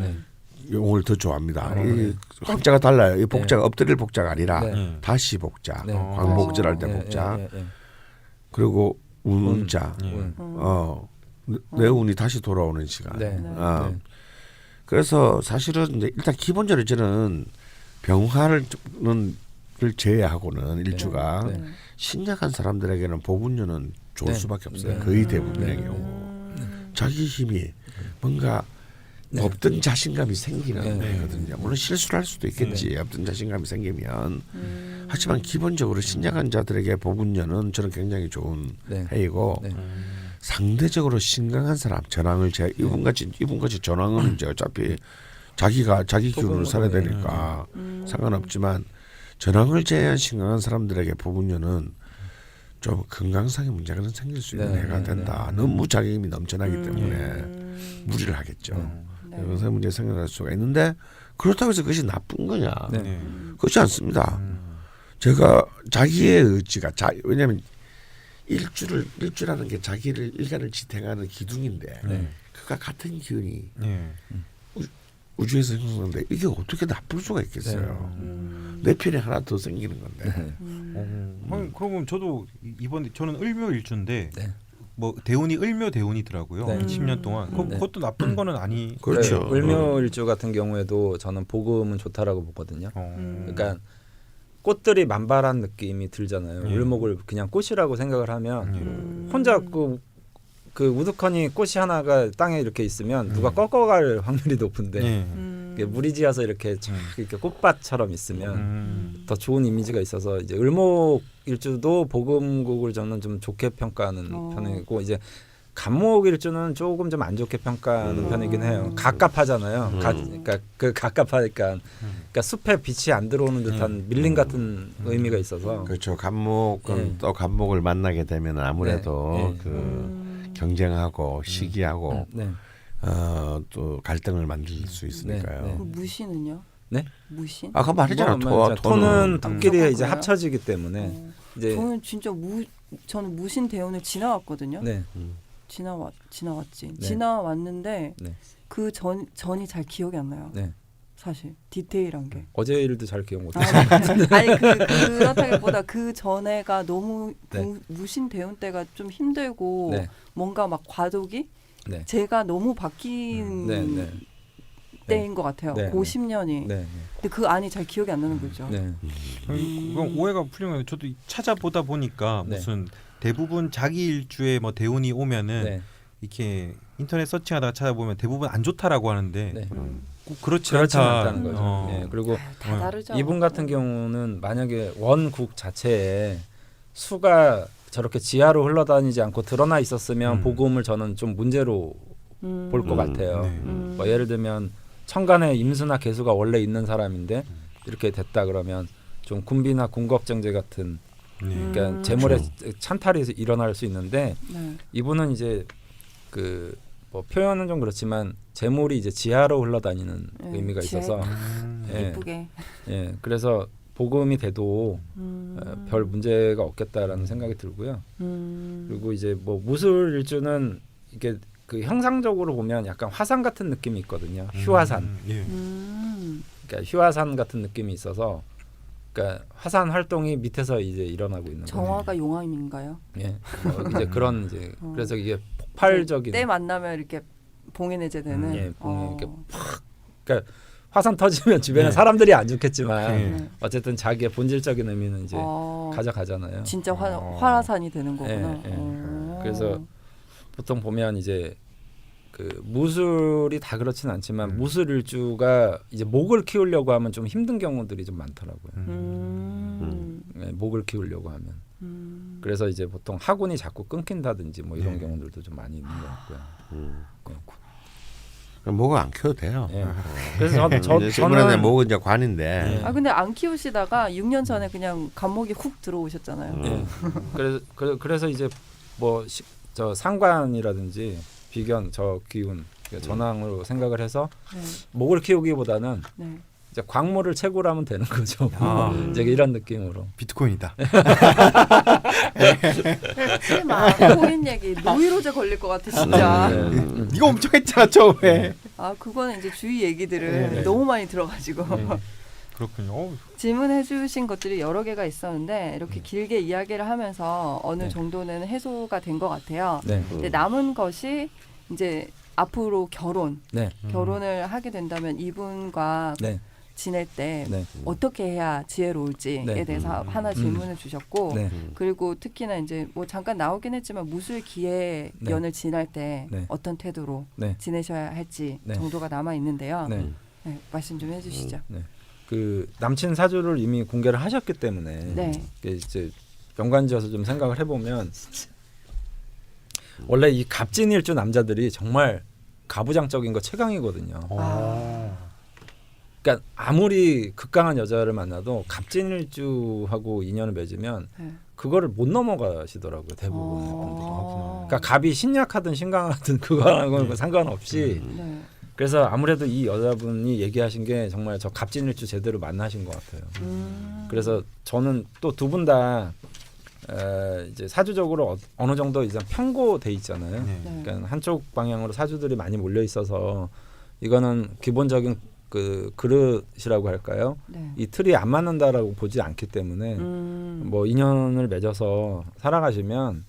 Speaker 2: 용어를 더 좋아합니다.
Speaker 3: 네.
Speaker 2: 이 학자가 달라요. 이 복자가 엎드릴 복자가 아니라
Speaker 3: 네.
Speaker 2: 다시 복자,
Speaker 3: 네.
Speaker 2: 광복절할 때
Speaker 3: 예,
Speaker 2: 복자,
Speaker 3: 예, 예,
Speaker 2: 그리고 운자.
Speaker 3: 예. 운.
Speaker 2: 내 운이 다시 돌아오는 시간.
Speaker 3: 네.
Speaker 2: 어.
Speaker 3: 네.
Speaker 2: 그래서 사실은 이제 일단 기본적으로 저는 병화를 제외하고는 일주가
Speaker 3: 네.
Speaker 2: 신약한 사람들에게는 복운년은 좋을
Speaker 3: 네.
Speaker 2: 수밖에 없어요.
Speaker 3: 네.
Speaker 2: 거의 대부분의 경우 자기 힘이 뭔가
Speaker 3: 네.
Speaker 2: 없던 자신감이 생기는
Speaker 3: 네.
Speaker 2: 거거든요. 물론 실수를 할 수도 있겠지. 없던 자신감이 생기면 하지만 기본적으로 신약한 자들에게 복운년은 저는 굉장히 좋은
Speaker 3: 네.
Speaker 2: 해이고
Speaker 3: 네.
Speaker 2: 상대적으로 신강한 사람 전황을 이분같이 전황은 이제 어차피 자기 기운을 살아야 되니까 상관없지만 전황을 제외한 신강한 사람들에게 복운년은 좀 건강상의 문제가 생길 수 있는
Speaker 3: 네,
Speaker 2: 해가
Speaker 3: 네,
Speaker 2: 된다. 너무 자기 힘이 넘쳐나기 때문에 무리를 하겠죠.
Speaker 1: 네.
Speaker 2: 건강 문제 생겨날 수가 있는데 그렇다고 해서 그것이 나쁜 거냐?
Speaker 3: 네.
Speaker 2: 그렇지 않습니다. 제가 자기의 의지가 왜냐하면 일주라는 게 자기를 일간을 지탱하는 기둥인데
Speaker 3: 네.
Speaker 2: 그가 같은 기운이
Speaker 4: 예.
Speaker 2: 우주에서 형성되는데 이게 어떻게 나쁠 수가 있겠어요. 내 편에 하나 더 생기는 건데.
Speaker 4: 그러면 저도 이번에 저는 을묘일주인데
Speaker 3: 네.
Speaker 4: 뭐 대운이 을묘대운이더라고요.
Speaker 3: 네.
Speaker 4: 20년 동안.
Speaker 3: 네.
Speaker 4: 그것도 나쁜 거는 아니.
Speaker 2: 그렇죠.
Speaker 3: 그 을묘일주 같은 경우에도 저는 복음은 좋다라고 보거든요. 그러니까 꽃들이 만발한 느낌이 들잖아요. 을목을 그냥 꽃이라고 생각을 하면 혼자 그 우두커니 꽃이 하나가 땅에 이렇게 있으면 누가 꺾어갈 확률이 높은데
Speaker 4: 예.
Speaker 3: 이게 무리지어서 이렇게 쫙 이렇게 꽃밭처럼 있으면 더 좋은 이미지가 있어서 이제 을목일주도 복음국을 저는 좀 좋게 평가하는 편이고 이제 간목일주는 조금 좀 안 좋게 평가하는 편이긴 해요. 갑갑하잖아요. 그러니까 그 갑갑하니까 그러니까 숲에 빛이 안 들어오는 듯한 밀림 같은 의미가 있어서
Speaker 2: 그렇죠. 간목은 또 간목을 만나게 되면 아무래도
Speaker 3: 네.
Speaker 2: 그 경쟁하고 시기하고
Speaker 3: 네.
Speaker 2: 또 갈등을 만들 수 있으니까요.
Speaker 3: 네.
Speaker 1: 그 무신은요?
Speaker 3: 네?
Speaker 1: 무신?
Speaker 2: 아까 말했잖아.
Speaker 3: 토는 토끼리 이제
Speaker 1: 무조건
Speaker 3: 합쳐지기 때문에 이제
Speaker 1: 저는 진짜 저는 무신 대운을 지나왔거든요.
Speaker 3: 네.
Speaker 1: 지나왔지.
Speaker 3: 네.
Speaker 1: 지나왔는데
Speaker 3: 네.
Speaker 1: 그 전이 잘 기억이 안 나요.
Speaker 3: 네.
Speaker 1: 사실 디테일한 게.
Speaker 3: 어제 일도 잘 기억 못 해요.
Speaker 1: 아니 그렇다기보다 그 전에가 너무
Speaker 3: 네.
Speaker 1: 무신 대운 때가 좀 힘들고
Speaker 3: 네.
Speaker 1: 뭔가 막 과도기
Speaker 3: 네.
Speaker 1: 제가 너무 바뀐
Speaker 3: 네. 네.
Speaker 1: 때인 것 같아요.
Speaker 3: 네.
Speaker 1: 그 10년이.
Speaker 3: 네.
Speaker 1: 근데 그 안이 잘 기억이 안 나는 거죠.
Speaker 3: 네.
Speaker 4: 그럼 오해가 풀리면 저도 찾아보다 보니까
Speaker 3: 네.
Speaker 4: 무슨 대부분 자기 일주에 뭐 대운이 오면은
Speaker 3: 네.
Speaker 4: 이렇게 인터넷 서칭하다가 찾아보면 대부분 안 좋다라고 하는데
Speaker 3: 네.
Speaker 4: 꼭 그렇지
Speaker 3: 그렇지
Speaker 4: 않다.
Speaker 3: 않다는 거죠. 네. 그리고
Speaker 1: 다 다르죠.
Speaker 3: 이분 같은 경우는 만약에 원국 자체에 수가 저렇게 지하로 흘러다니지 않고 드러나 있었으면 복음을 저는 좀 문제로 볼 것 같아요.
Speaker 4: 네.
Speaker 3: 뭐 예를 들면 천간에 임수나 개수가 원래 있는 사람인데 이렇게 됐다 그러면 좀 군비나 군겁정제 같은 그러니까 재물에 찬탈이 일어날 수 있는데
Speaker 1: 네.
Speaker 3: 이분은 이제 그 뭐 표현은 좀 그렇지만 재물이 이제 지하로 흘러다니는 의미가 있어서 예,
Speaker 1: 예쁘게.
Speaker 3: 예, 그래서 복음이 돼도 별 문제가 없겠다라는 생각이 들고요. 그리고 이제 뭐 무술일주는 이게 그 형상적으로 보면 약간 화산 같은 느낌이 있거든요. 휴화산.
Speaker 4: 예.
Speaker 3: 그러니까 휴화산 같은 느낌이 있어서 그러니까 화산 활동이 밑에서 이제 일어나고 있는 거예요.
Speaker 1: 정화가 용암인가요?
Speaker 3: 예, 이제 그런 이제 그래서 이게 폭발적인
Speaker 1: 때 만나면 이렇게 봉인해제되는.
Speaker 3: 예, 봉인 이렇게 팍 그러니까 화산 터지면 주변에 사람들이 안 좋겠지만 어쨌든 자기의 본질적인 의미는 이제 가져가잖아요.
Speaker 1: 진짜 화산이 되는 거구나.
Speaker 3: 예, 예. 그래서 보통 보면 이제 그 무술이 다 그렇진 않지만 무술 일주가 이제 목을 키우려고 하면 좀 힘든 경우들이 좀 많더라고요. 네, 목을 키우려고 하면. 그래서 이제 보통 학원이 자꾸 끊긴다든지 뭐 이런 경우들도 좀 많이 있는 것 같고요.
Speaker 2: 목을 안 키워도 돼요.
Speaker 3: 예. 그래서
Speaker 2: 이번에
Speaker 3: 저는
Speaker 2: 목은 이제 관인데.
Speaker 1: 아 근데 안 키우시다가 6년 전에 그냥 감목이 훅 들어오셨잖아요.
Speaker 3: 예. 그래서 이제 뭐 저 상관이라든지 비견 저 기운 그러니까 전황으로 생각을 해서
Speaker 1: 네.
Speaker 3: 목을 키우기보다는
Speaker 1: 네.
Speaker 3: 이제 광물을 채굴 하면 되는 거죠.
Speaker 4: 아.
Speaker 3: 이제 이런 느낌으로.
Speaker 4: 비트코인이다.
Speaker 1: 하지마 코인 얘기 노이로제 걸릴 것 같아 진짜.
Speaker 4: 이거 엄청 했잖아 처음에.
Speaker 1: 아 그거는 이제 주위 얘기들을
Speaker 4: 네.
Speaker 1: 너무 많이 들어가지고
Speaker 4: 그렇군요. 어우,
Speaker 1: 질문해주신 것들이 여러 개가 있었는데 이렇게 길게 이야기를 하면서 어느
Speaker 3: 네.
Speaker 1: 정도는 해소가 된 것 같아요.
Speaker 3: 네.
Speaker 1: 근데 남은 것이 이제 앞으로
Speaker 3: 네.
Speaker 1: 결혼을 하게 된다면 이분과
Speaker 3: 네.
Speaker 1: 지낼 때
Speaker 3: 네.
Speaker 1: 어떻게 해야 지혜로울지에
Speaker 3: 네.
Speaker 1: 대해서 하나 질문을 주셨고
Speaker 3: 네.
Speaker 1: 그리고 특히나 이제 뭐 잠깐 나오긴 했지만 무술기의
Speaker 3: 네.
Speaker 1: 연을 지낼 때
Speaker 3: 네.
Speaker 1: 어떤 태도로
Speaker 3: 네.
Speaker 1: 지내셔야 할지
Speaker 3: 네.
Speaker 1: 정도가 남아 있는데요.
Speaker 3: 네.
Speaker 1: 네, 말씀 좀 해주시죠.
Speaker 3: 네. 그 남친 사주를 이미 공개를 하셨기 때문에
Speaker 1: 네.
Speaker 3: 이제 연관지어서 좀 생각을 해보면 원래 이 갑진일주 남자들이 정말 가부장적인 거 최강이거든요. 그러니까 아무리 극강한 여자를 만나도 갑진일주하고 인연을 맺으면
Speaker 1: 네.
Speaker 3: 그거를 못 넘어가시더라고요 대부분의 분들이.
Speaker 1: 어.
Speaker 3: 그러니까 갑이 신약하든 신강하든 그거하고는 상관없이
Speaker 1: 네.
Speaker 3: 그래서 아무래도 이 여자분이 얘기하신 게 정말 저 갑진일주 제대로 만나신 것 같아요. 그래서 저는 또 두 분 다 이제 사주적으로 어느 정도 이제 편고돼 있잖아요.
Speaker 1: 네.
Speaker 3: 그러니까 한쪽 방향으로 사주들이 많이 몰려 있어서 이거는 기본적인 그 그릇이라고 할까요?
Speaker 1: 네.
Speaker 3: 이 틀이 안 맞는다라고 보지 않기 때문에 뭐 인연을 맺어서 살아가시면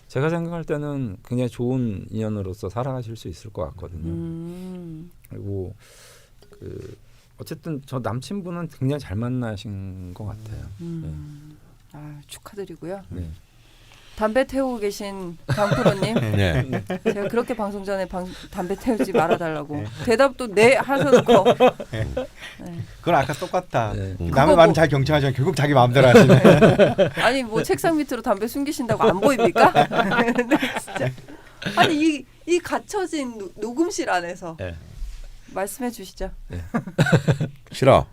Speaker 3: 제가 생각할 때는 굉장히 좋은 인연으로서 살아가실 수 있을 것 같거든요. 그리고 그 어쨌든 저 남친분은 굉장히 잘 만나신 것 같아요.
Speaker 1: 아, 축하드리고요.
Speaker 3: 네.
Speaker 1: 담배 태우고 계신 강프로님,
Speaker 2: 네.
Speaker 1: 제가 그렇게 방송 전에 담배 태우지 말아달라고 대답도 네 하셔놓고
Speaker 4: 그건 아까 똑같다.
Speaker 3: 네.
Speaker 4: 남의
Speaker 1: 그거
Speaker 4: 말은
Speaker 1: 뭐-
Speaker 4: 잘 경청하지만 결국 자기 마음대로 하시네.
Speaker 1: 아니 뭐 책상 밑으로 담배 숨기신다고 안 보입니까? 근데 진짜 아니 이 갇혀진 녹음실 안에서
Speaker 3: 네.
Speaker 1: 말씀해 주시죠.
Speaker 2: 싫어.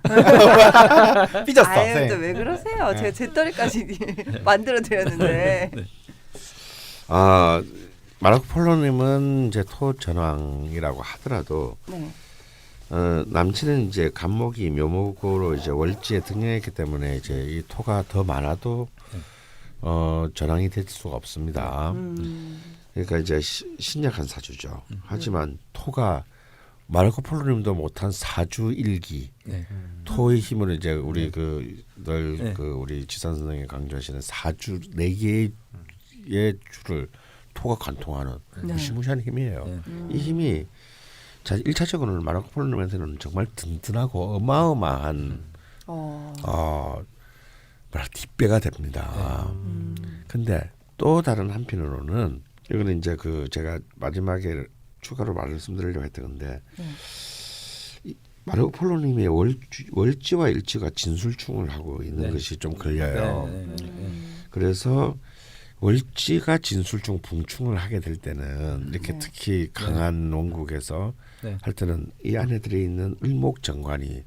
Speaker 4: 삐졌어.
Speaker 1: 아유
Speaker 4: 네.
Speaker 1: 또 왜 그러세요? 제가 제 딸까지 만들어 드렸는데.
Speaker 2: 아 마르코 폴로님은 이제 토 전왕이라고 하더라도
Speaker 1: 네.
Speaker 2: 남친은 이제 간목이 묘목으로 이제 월지에 등령했기 때문에 이제 이 토가 더 많아도 전왕이 될 수가 없습니다. 그러니까 이제 신약한 사주죠. 하지만 토가 마르코 폴로님도 못한 사주 일기
Speaker 3: 네.
Speaker 2: 토의 힘으로 이제 우리 늘
Speaker 3: 네.
Speaker 2: 우리 지산 선생이 강조하시는 사주 4개의 줄을 토가 관통하는
Speaker 1: 네.
Speaker 2: 무시무시한 힘이에요.
Speaker 3: 네.
Speaker 2: 이 힘이 자 1차적으로는 마르코 폴로님한테는 정말 든든하고 어마어마한 뭐라 뒷배가 됩니다. 근데 또 다른 한편으로는 이거는 이제 제가 마지막에 추가로 말씀드리려고 했던 건데 이 마르코 폴로님의 월지와 일지가 진술충을 하고 있는
Speaker 3: 네.
Speaker 2: 것이 좀 걸려요.
Speaker 3: 네.
Speaker 2: 그래서 월지가 진술충 붕충을 하게 될 때는 이렇게 특히 강한 원국에서
Speaker 3: 네.
Speaker 2: 할 때는 이 안에 들어있는 을목정관이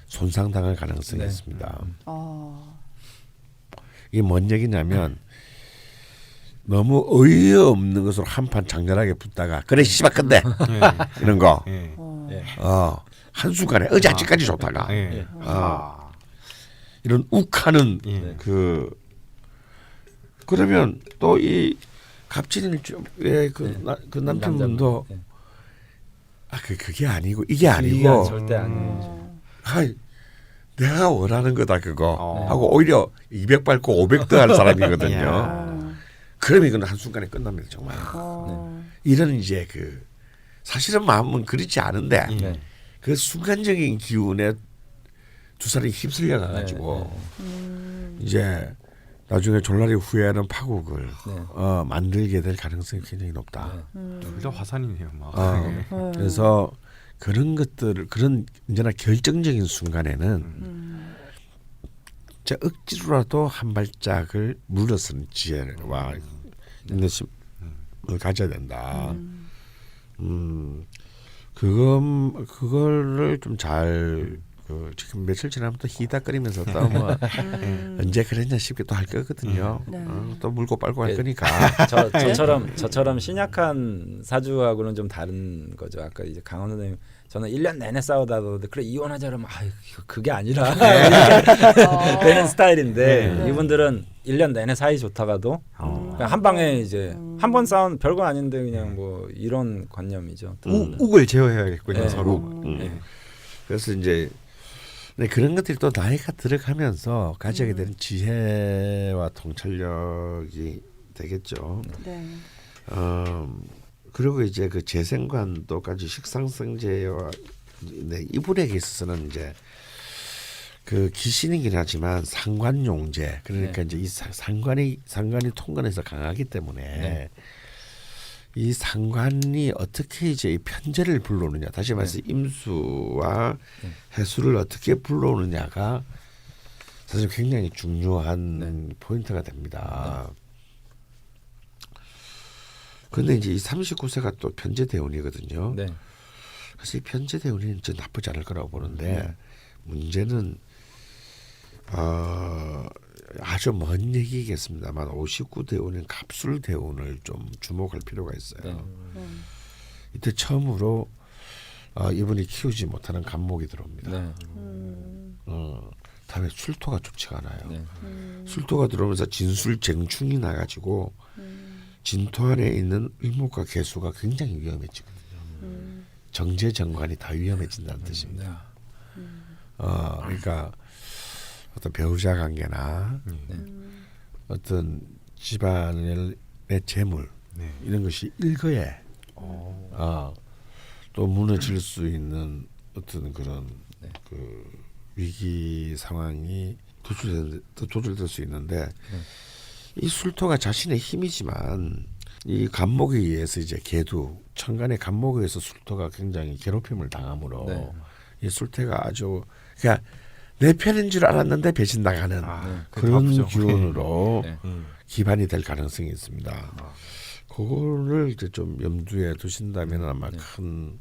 Speaker 2: 손상당할 가능성이
Speaker 3: 네.
Speaker 2: 있습니다. 이게 뭔 얘기냐면 너무 어이없는 것으로 한판 장렬하게 붙다가 그래 씨발 근데 이런 거 한순간에 아직까지 좋다가 이런 욱하는 그러면 또 이 갑진일주의 그 남편분도
Speaker 3: 네.
Speaker 2: 그게 아니고 이게 아니고
Speaker 3: 이게 절대 아니에요.
Speaker 2: 내가 원하는 거다 그거 하고 오히려 200 밟고 500 더할 사람이거든요. 그러면 이건 한순간에 끝납니다 정말. 이런 이제 사실은 마음은 그렇지 않은데 그 순간적인 기운에 두 사람이 휩쓸려 가지고 이제 나중에 졸라리 후회하는 파국을
Speaker 3: 네.
Speaker 2: 만들게 될 가능성이 굉장히 높다.
Speaker 3: 네.
Speaker 4: 둘다 화산이네요. 막.
Speaker 2: 그래서 그런 것들을 그런 언제나 결정적인 순간에는 자 억지로라도 한 발짝을 물러서는 지혜와 인내심을 가져야 된다. 그거를 좀 잘 지금 며칠 지나면 희닥거리면서 또 뭐 언제 그랬냐 싶게 또 할 거거든요.
Speaker 1: 네.
Speaker 2: 또 물고 빨고 할
Speaker 3: 네.
Speaker 2: 거니까.
Speaker 3: 저처럼 신약한 사주하고는 좀 다른 거죠. 아까 이제 강원 선생님 저는 1년 내내 싸우다가 그래 이혼하자 그러면 그게 아니라 되는 스타일인데
Speaker 1: 네.
Speaker 3: 이분들은 1년 내내 사이 좋다가도 그냥 한 방에 이제 한 번 싸운 별거 아닌데 그냥 뭐 이런 관념이죠.
Speaker 4: 욱을 제어해야겠군요.
Speaker 3: 네.
Speaker 4: 서로.
Speaker 3: 네.
Speaker 2: 그래서 이제 그런 것들이 또 나이가 들어가면서 가지게 되는 지혜와 통찰력이 되겠죠.
Speaker 1: 네.
Speaker 2: 그리고 이제 그 재생관도까지 식상성제와 이분에게 있어서는 이제 그 기신이긴 하지만 상관용제 그러니까 이제 이 상관이 통관해서 강하기 때문에
Speaker 3: 네.
Speaker 2: 이 상관이 어떻게 이제 이 편제를 불러오느냐 다시 말해서 임수와 해수를 어떻게 불러오느냐가 사실 굉장히 중요한 포인트가 됩니다. 그런데 이제 이 39세가 또 편제대운이거든요.
Speaker 3: 네.
Speaker 2: 그래서 이 편제대운이 전 나쁘지 않을 거라고 보는데 문제는 아주 먼 얘기겠습니다만 59대운인 갑술대운을 좀 주목할 필요가 있어요. 이때 처음으로 이분이 키우지 못하는 간목이 들어옵니다.
Speaker 3: 네.
Speaker 2: 다음에 술토가 좋지가 않아요.
Speaker 3: 네.
Speaker 2: 술토가 들어오면서 진술쟁충이 나가지고 진토 안에 있는 을목과 개수가 굉장히 위험해지거든요. 정제정관이 다 위험해진다는 뜻입니다. 그러니까 어떤 배우자 관계나 어떤 집안의 재물 이런 것이 일거에 또 무너질 수 있는 어떤 그런 그 위기 상황이 도출될 수 있는데 이 술토가 자신의 힘이지만 이 간목에 의해서 이제 개두 천간의 간목에 의해서 술토가 굉장히 괴롭힘을 당하므로 이 술토가 아주 그러니까 내 편인 줄 알았는데 배신당하는 그런 기운으로 기반이 될 가능성이 있습니다. 그거를 이제 좀 염두에 두신다면 아마 큰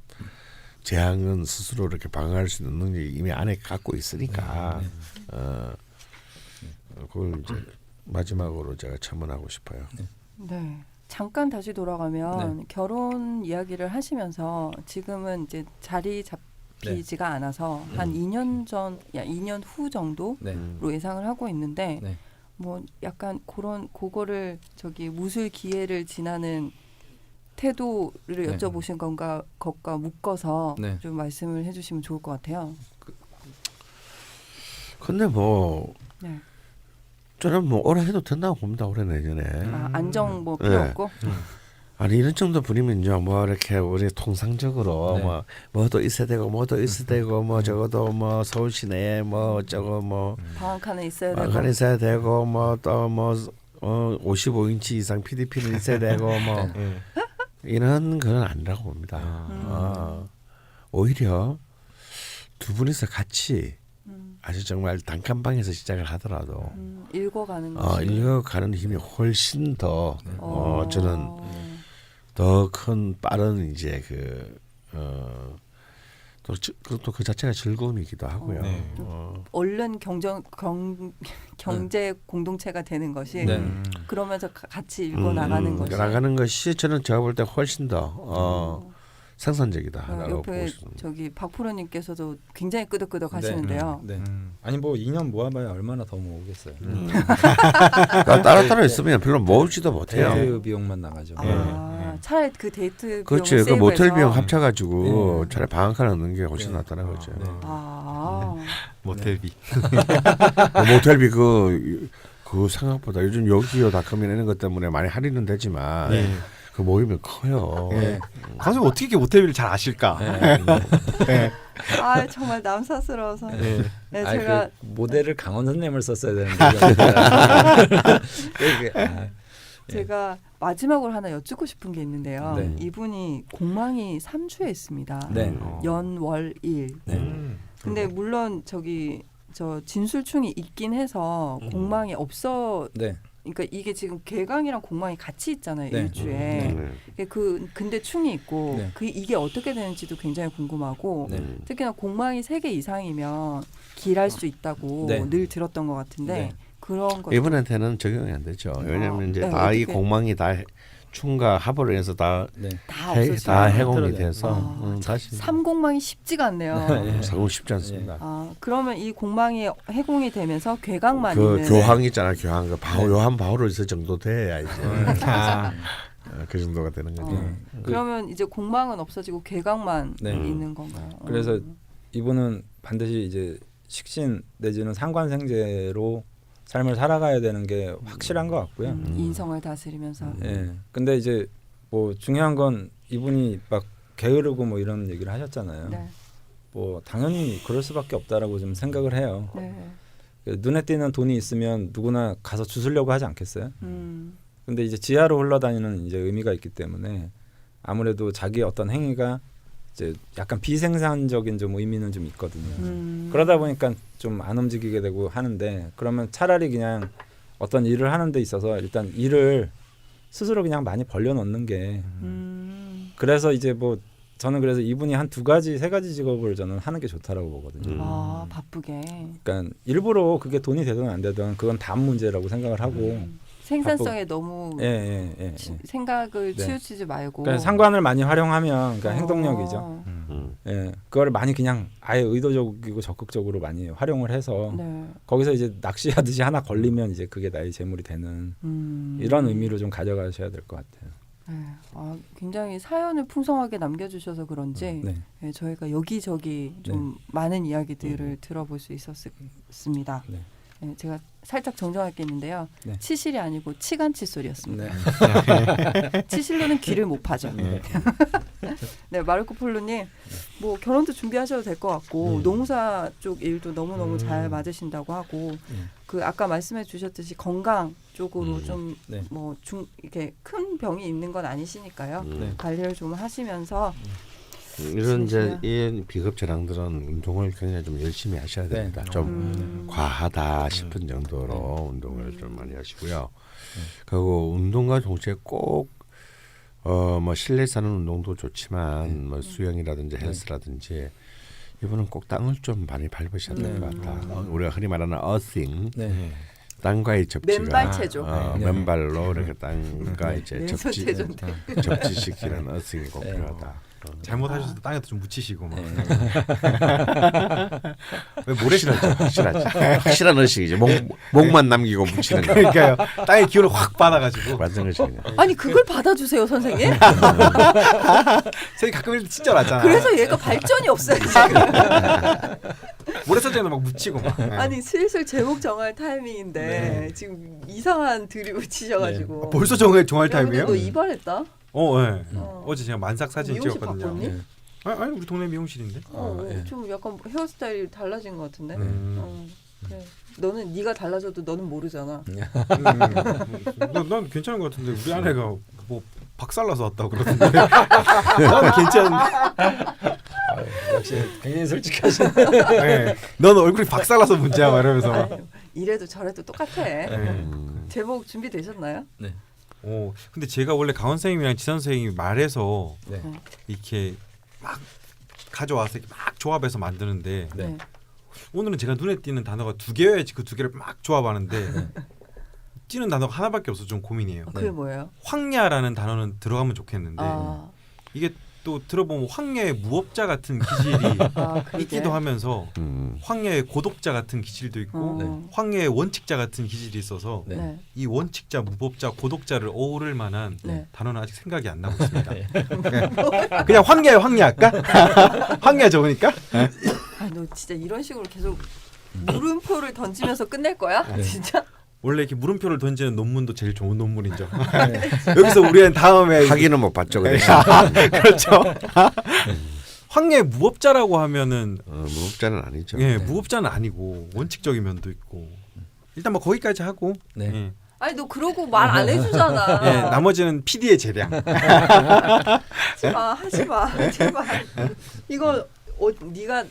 Speaker 2: 재앙은 스스로 이렇게 방어할 수 있는 능력이 이미 안에 갖고 있으니까 그걸 이제 마지막으로 제가 첨언하고 싶어요.
Speaker 1: 네. 잠깐 다시 돌아가면 결혼 이야기를 하시면서 지금은 이제 자리 잡히지가 않아서 한 2년 전, 2년 후 정도로 예상을 하고 있는데 뭐 약간 그거를 무술 기회를 지나는 태도를 여쭤보신 것과 묶어서 좀 말씀을 해주시면 좋을 것 같아요.
Speaker 2: 근데 뭐 저는 뭐 올해 해도 된다고 봅니다. 올해 내년에.
Speaker 1: 안정 뭐 필요 없고.
Speaker 2: 아니 이런 정도 분이면요 뭐 이렇게 우리 통상적으로 뭐도 있어야 되고 뭐도 있어야 되고 뭐 적어도 뭐 서울 시내에 뭐 어쩌고 뭐
Speaker 1: 방앗간에 있어야 되고
Speaker 2: 방앗간에 있어야 되고 뭐 또 뭐 55인치 이상 PDP는 있어야 되고 뭐 이런 건 아니라고 봅니다. 오히려 두 분이서 같이 아주 정말 단칸방에서 시작을 하더라도
Speaker 1: 읽어가는 것이
Speaker 2: 읽어가는 힘이 훨씬 더 저는 더 큰 빠른 이제 또 그 자체가 즐거움이기도 하고요.
Speaker 1: 얼른 경제 공동체가 되는 것이 그러면서 같이 읽어 나가는 것이
Speaker 2: 나가는 것이 저는 제가 볼 때 훨씬 더 생산적이다라고 보고
Speaker 1: 옆에
Speaker 2: 있습니다.
Speaker 1: 박프로님께서도 굉장히 끄덕끄덕 하시는데요.
Speaker 3: 아니 뭐 2년 모아봐야 얼마나 더 모으겠어요.
Speaker 2: 따로 있으면 별로 모을지도 못해요.
Speaker 3: 데이트 비용만 나가죠.
Speaker 1: 차라리 그 데이트 비용을
Speaker 2: 그렇지. 그
Speaker 1: 세이브해서
Speaker 2: 모텔 비용 합쳐가지고 차라리 방학간 얻는 게 훨씬 낫다는 거죠.
Speaker 4: 모텔비.
Speaker 2: 모텔비 그 생각보다 요즘 여기요닷컴이나 이런 것 때문에 많이 할인은 되지만 그 모이면 커요.
Speaker 4: 네. 가수 어떻게 이렇게 모태비를 잘 아실까? 네.
Speaker 1: 아 정말 남사스러워서.
Speaker 4: 네.
Speaker 1: 네,
Speaker 3: 아니,
Speaker 1: 제가
Speaker 3: 그 모델을 강원 선생님을 썼어야 되는데.
Speaker 1: 제가 마지막으로 하나 여쭙고 싶은 게 있는데요.
Speaker 3: 네.
Speaker 1: 이분이 공망이 3주에 있습니다.
Speaker 3: 네.
Speaker 1: 연월일. 근데 물론 저 진술충이 있긴 해서 공망이 없어.
Speaker 3: 네.
Speaker 1: 그러니까 이게 지금 개강이랑 공망이 같이 있잖아요.
Speaker 3: 네.
Speaker 1: 일주에. 근데 충이 있고
Speaker 3: 네.
Speaker 1: 이게 어떻게 되는지도 굉장히 궁금하고
Speaker 3: 네.
Speaker 1: 특히나 공망이 3개 이상이면 길할 수 있다고
Speaker 3: 네.
Speaker 1: 늘 들었던 것 같은데
Speaker 3: 네.
Speaker 1: 그런 거
Speaker 2: 이분한테는 적용이 안 되죠. 왜냐하면 이제
Speaker 1: 네,
Speaker 2: 다 이
Speaker 1: 어떻게-
Speaker 2: 공망이 다 충과 합으로 해서 다
Speaker 3: 네.
Speaker 1: 다
Speaker 2: 다
Speaker 1: 없어져요.
Speaker 2: 해공이
Speaker 3: 틀어져요.
Speaker 2: 돼서 다시
Speaker 1: 삼공망이 쉽지가 않네요.
Speaker 2: 상은 쉽지 않습니다.
Speaker 1: 그러면 이 공망이 해공이 되면서 괴강만
Speaker 2: 그
Speaker 1: 있는
Speaker 2: 교황 있잖아, 교황 그 바오 요한 바오로서 정도 돼야 이제 그 정도가 되는 거죠.
Speaker 1: 그러면 이제 공망은 없어지고 괴강만
Speaker 3: 네.
Speaker 1: 있는 건가요?
Speaker 3: 그래서 이분은 반드시 이제 식신 내지는 상관생제로 삶을 살아가야 되는 게 확실한 것 같고요.
Speaker 1: 인성을 다스리면서
Speaker 3: 예. 근데 이제 뭐 중요한 건 이분이 막 게으르고 뭐 이런 얘기를 하셨잖아요.
Speaker 1: 네.
Speaker 3: 뭐 당연히 그럴 수밖에 없다라고 좀 생각을 해요.
Speaker 1: 네.
Speaker 3: 눈에 띄는 돈이 있으면 누구나 가서 주스려고 하지 않겠어요?
Speaker 1: 음.
Speaker 3: 근데 이제 지하로 흘러다니는 이제 의미가 있기 때문에 아무래도 자기 어떤 행위가 이제 약간 비생산적인 좀 의미는 좀 있거든요. 그러다 보니까 좀 안 움직이게 되고 하는데 그러면 차라리 그냥 어떤 일을 하는 데 있어서 일단 일을 스스로 그냥 많이 벌려놓는 게 그래서 이제 뭐 저는 그래서 이분이 한 2가지 3가지 직업을 저는 하는 게 좋다라고 보거든요.
Speaker 1: 바쁘게
Speaker 3: 그러니까 일부러 그게 돈이 되든 안 되든 그건 다음 문제라고 생각을 하고
Speaker 1: 생산성에 너무
Speaker 3: 예.
Speaker 1: 생각을
Speaker 3: 네.
Speaker 1: 치우치지 말고
Speaker 3: 그러니까 상관을 많이 활용하면 그러니까 행동력이죠.
Speaker 1: 음.
Speaker 3: 예, 그거를 많이 그냥 아예 의도적이고 적극적으로 많이 활용을 해서
Speaker 1: 네.
Speaker 3: 거기서 이제 낚시하듯이 하나 걸리면 이제 그게 나의 재물이 되는 이런 의미로 좀 가져가셔야 될 것 같아요.
Speaker 1: 네. 굉장히 사연을 풍성하게 남겨주셔서 그런지
Speaker 3: 네.
Speaker 1: 네, 저희가 여기저기 좀 많은 이야기들을 들어볼 수 있었습니다.
Speaker 3: 네.
Speaker 1: 네, 제가 살짝 정정할 게 있는데요.
Speaker 3: 네.
Speaker 1: 치실이 아니고 치간칫솔이었습니다.
Speaker 3: 네.
Speaker 1: 치실로는 귀를 못 파죠. 네, 마르코 폴로님, 뭐 결혼도 준비하셔도 될 것 같고 농사 쪽 일도 너무너무 잘 맞으신다고 하고 그 아까 말씀해주셨듯이 건강 쪽으로 좀
Speaker 3: 네.
Speaker 1: 뭐 이렇게 큰 병이 있는 건 아니시니까요.
Speaker 3: 네.
Speaker 1: 관리를 좀 하시면서
Speaker 2: 이런 이제 이 비급 재앙들은 운동을 굉장히 좀 열심히 하셔야 됩니다.
Speaker 3: 네.
Speaker 2: 좀 과하다 싶은 정도로 운동을 좀 많이 하시고요. 그리고 운동과 동시에 꼭 뭐 실내에서 하는 운동도 좋지만 뭐 수영이라든지 헬스라든지 이분은 꼭 땅을 좀 많이 밟으셔야 될 것 같다. 우리가 흔히 말하는 어싱,
Speaker 3: 네.
Speaker 2: 땅과의 접지가
Speaker 1: 맨발 체조.
Speaker 2: 맨발로 이렇게 땅과 이제
Speaker 1: 맨손 체조인데.
Speaker 2: 접지시키는 어싱이 꼭 필요하다.
Speaker 4: 잘못하셔서 땅에도 좀 묻히시고 막.
Speaker 2: 왜 모래시라죠? 확실한 의식이죠. 목만 남기고 묻히는 거.
Speaker 4: 그러니까요. 땅의 기운을 확 받아가지고.
Speaker 2: 완전 의식이네.
Speaker 1: 아니 그걸 받아주세요, 선생님.
Speaker 4: 선생님 가끔 이럴 때 진짜 낫잖아.
Speaker 1: 그래서 얘가 발전이 없어요 지금.
Speaker 4: 모래사장에도 막 묻히고 막.
Speaker 1: 아니 슬슬 제목 정할 타이밍인데 지금 이상한 드립을 치셔가지고.
Speaker 4: 벌써 정할
Speaker 1: 야,
Speaker 4: 타임이에요?
Speaker 1: 너 이발했다?
Speaker 4: 네. 어제 제가 만삭 사진
Speaker 1: 미용실
Speaker 4: 찍었거든요.
Speaker 1: 바꿨니?
Speaker 3: 네.
Speaker 4: 아니 우리 동네 미용실인데.
Speaker 3: 예.
Speaker 1: 좀 약간 헤어스타일이 달라진 것 같은데. 그래. 너는 네가 달라져도 너는 모르잖아.
Speaker 4: 난 괜찮은 것 같은데 우리 아내가 뭐 박살나서 왔다고 그러던데. 난 괜찮은데.
Speaker 3: 역시 굉장히 솔직하신.
Speaker 4: 네. 넌 얼굴이 박살나서 문제야 막 이러면서.
Speaker 1: 아유, 이래도 저래도 똑같아.
Speaker 4: 네.
Speaker 1: 제목 준비되셨나요?
Speaker 3: 네.
Speaker 4: 근데 제가 원래 강원 선생님이랑 지선 선생님이 말해서
Speaker 3: 네.
Speaker 4: 이렇게 막 가져와서 이렇게 막 조합해서 만드는데
Speaker 3: 네.
Speaker 4: 오늘은 제가 눈에 띄는 단어가 2개여야지 그 2개를 막 조합하는데 띄는 단어가 하나밖에 없어서 좀 고민이에요.
Speaker 1: 그게 뭐예요?
Speaker 4: 황야라는 단어는 들어가면 좋겠는데 이게 또 들어보면 황야의 무업자 같은 기질이
Speaker 1: 그러게.
Speaker 4: 있기도 하면서 황야의 고독자 같은 기질도 있고 황야의 원칙자 같은 기질이 있어서
Speaker 3: 네.
Speaker 4: 이 원칙자, 무법자, 고독자를 어우를 만한
Speaker 1: 네.
Speaker 4: 단어는 아직 생각이 안 나고 있습니다. 그냥 황야예요, 황야 할까? 황야 적으니까?
Speaker 1: 너 진짜 이런 식으로 계속 물음표를 던지면서 끝낼 거야? 진짜?
Speaker 4: 원래 이렇게 물음표를 던지는 논문도 제일 좋은 논문이죠. 여기서 우리는 다음에
Speaker 2: 학위는 못 받죠.
Speaker 4: 그렇죠. 황야의 무법자라고 하면은
Speaker 2: 무법자는 아니죠.
Speaker 4: 예, 무법자는 아니고 원칙적인 면도 있고 일단 뭐 거기까지 하고
Speaker 3: 네.
Speaker 4: 예.
Speaker 1: 아니 너 그러고 말 안 해주잖아.
Speaker 4: 예, 나머지는 PD의 재량.
Speaker 1: 하지 마 제발. 이거 네가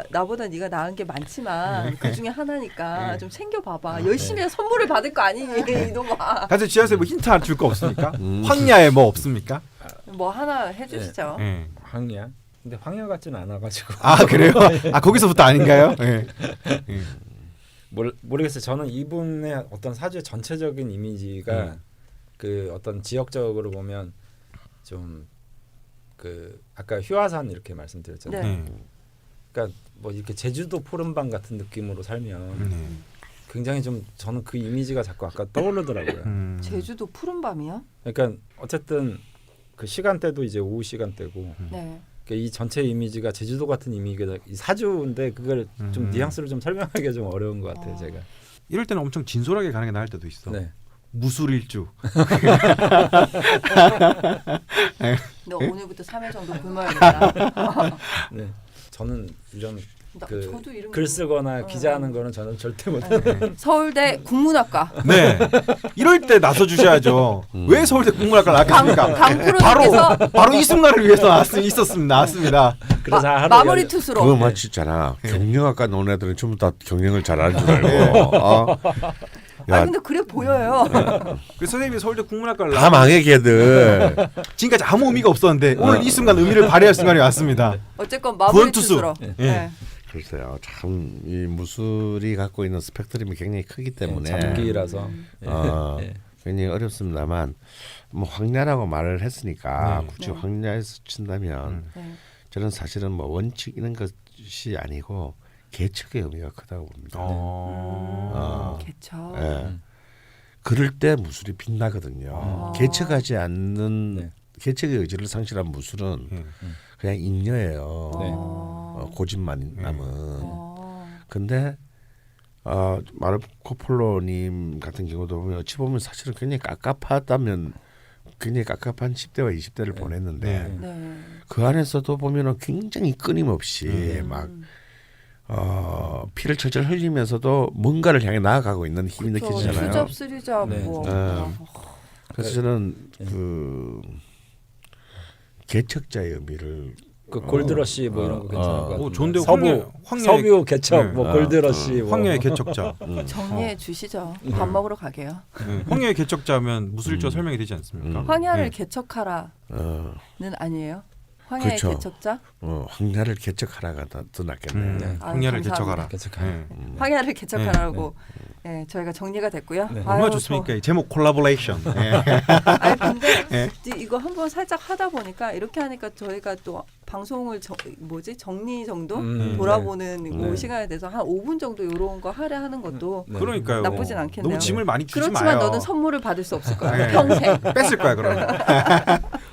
Speaker 1: 나보다 네가 나은 게 많지만 그 중에 하나니까 좀 챙겨봐봐. 열심히 해서 선물을 받을 거 아니니 이놈아.
Speaker 4: 가서 지하철 뭐 힌트 하나 줄 거 없습니까? 황야에 뭐 없습니까?
Speaker 1: 뭐 하나 해주시죠.
Speaker 4: 예.
Speaker 3: 황야. 근데 황야 같지는 않아가지고.
Speaker 4: 아 그래요? 아 거기서부터 아닌가요? 예.
Speaker 3: 모르겠어요. 저는 이분의 어떤 사주의 전체적인 이미지가 그 어떤 지역적으로 보면 좀 그 아까 휴화산 이렇게 말씀드렸잖아요.
Speaker 1: 네.
Speaker 3: 그러니까 뭐 이렇게 제주도 푸른밤 같은 느낌으로 살면 굉장히 좀 저는 그 이미지가 자꾸 아까 떠오르더라고요.
Speaker 1: 제주도 푸른 밤이요?
Speaker 3: 그러니까 어쨌든 그 시간대도 이제 오후 시간대고
Speaker 1: 네.
Speaker 3: 그러니까 이 전체 이미지가 제주도 같은 이미지가 이 사주인데 그걸 좀 뉘앙스로 좀 설명하기가 좀 어려운 것 같아요. 제가.
Speaker 4: 이럴 때는 엄청 진솔하게 가는 게 나을 때도 있어.
Speaker 3: 네.
Speaker 4: 무술일주.
Speaker 1: 너 오늘부터 3일 정도 굶어야겠다.
Speaker 3: 네. 저는 이런
Speaker 1: 저도 이런
Speaker 3: 글 쓰거나 기자하는 거는 저는 절대 못해요.
Speaker 1: 서울대 국문학과.
Speaker 4: 네. 이럴 때 나서 주셔야죠. 왜 서울대 국문학과를 나왔겠습니까?
Speaker 1: 강프로님께서
Speaker 4: 바로 이 순간을 위해서 나왔습니다.
Speaker 3: 그래서 하루
Speaker 1: 마무리 투수로.
Speaker 2: 그거 마치잖아. 경영학과 나온 애들은 전부 다 경영을 잘하는 줄 알고.
Speaker 1: 아 근데 그래 보여요.
Speaker 4: 그 선생님이 서울대 국문학과를
Speaker 2: 다 망해 걔들.
Speaker 4: 지금까지 아무 의미가 없었는데 오늘 이 순간 의미를 발휘할 순간이 왔습니다.
Speaker 1: 어쨌건 마무리
Speaker 4: 구원투수.
Speaker 1: 투수로.
Speaker 4: 예.
Speaker 2: 글쎄요. 참 이 무술이 갖고 있는 스펙트럼이 굉장히 크기 때문에
Speaker 3: 장기라서
Speaker 2: 굉장히 어렵습니다만 뭐 황야라고 말을 했으니까 굳이
Speaker 1: 네.
Speaker 2: 황야에서 친다면
Speaker 1: 네.
Speaker 2: 저는 사실은 뭐 원칙 이런 것이 아니고 계책의 의미가 크다고 봅니다.
Speaker 1: 개척.
Speaker 2: 예. 그럴 때 무술이 빛나거든요. 개척하지 않는 개척의 의지를 상실한 무술은 그냥 잉여예요. 고집만 남은. 근데 마르코 폴로님 같은 경우도 보면 어찌 보면 사실은 굉장히 깝깝하다면 굉장히 깝깝한 10대와 20대를 보냈는데
Speaker 1: 네.
Speaker 2: 그 안에서도 보면은 굉장히 끊임없이 막 피를 철철 흘리면서도 뭔가를 향해 나아가고 있는 힘이 느껴지잖아요.
Speaker 1: 수잡 쓰리잡
Speaker 3: 네.
Speaker 1: 뭐.
Speaker 2: 그래서 저는 그 개척자의 의미를
Speaker 3: 그 골드러시 뭐 이런 거 괜찮을 것 같아요.
Speaker 4: 오, 좋은데
Speaker 3: 서부 개척 뭐 골드러시 뭐.
Speaker 4: 황야의 개척자.
Speaker 1: 정리해 주시죠. 밥 먹으러 가게요.
Speaker 4: 황야의 개척자면 무술일주가 설명이 되지 않습니까?
Speaker 1: 황야를
Speaker 4: 네.
Speaker 1: 개척하라는 아니에요? 황야의
Speaker 2: 그렇죠.
Speaker 1: 개척자?
Speaker 2: 황야를 개척하라가 더 낫겠네요.
Speaker 3: 네.
Speaker 4: 황야를
Speaker 1: 감사합니다.
Speaker 4: 개척하라.
Speaker 3: 개척하라.
Speaker 4: 네.
Speaker 1: 황야를 개척하라고 저희가 정리가 됐고요.
Speaker 3: 네.
Speaker 4: 얼마나 좋습니까? 이 제목 콜라보레이션.
Speaker 1: 아니 근데 이거 한번 살짝 하다 보니까 이렇게 하니까 저희가 또 방송을 정리 정도 돌아보는 그 시간에 대해서 한 5분 정도 이런 거 하려 하는 것도
Speaker 4: 그러니까요.
Speaker 1: 나쁘진 않겠네요.
Speaker 4: 너무 짐을 많이 주지
Speaker 1: 그렇지만
Speaker 4: 마요.
Speaker 1: 너는 선물을 받을 수 없을 거야.
Speaker 4: 네.
Speaker 1: 평생.
Speaker 4: 뺏을 거야 그러면.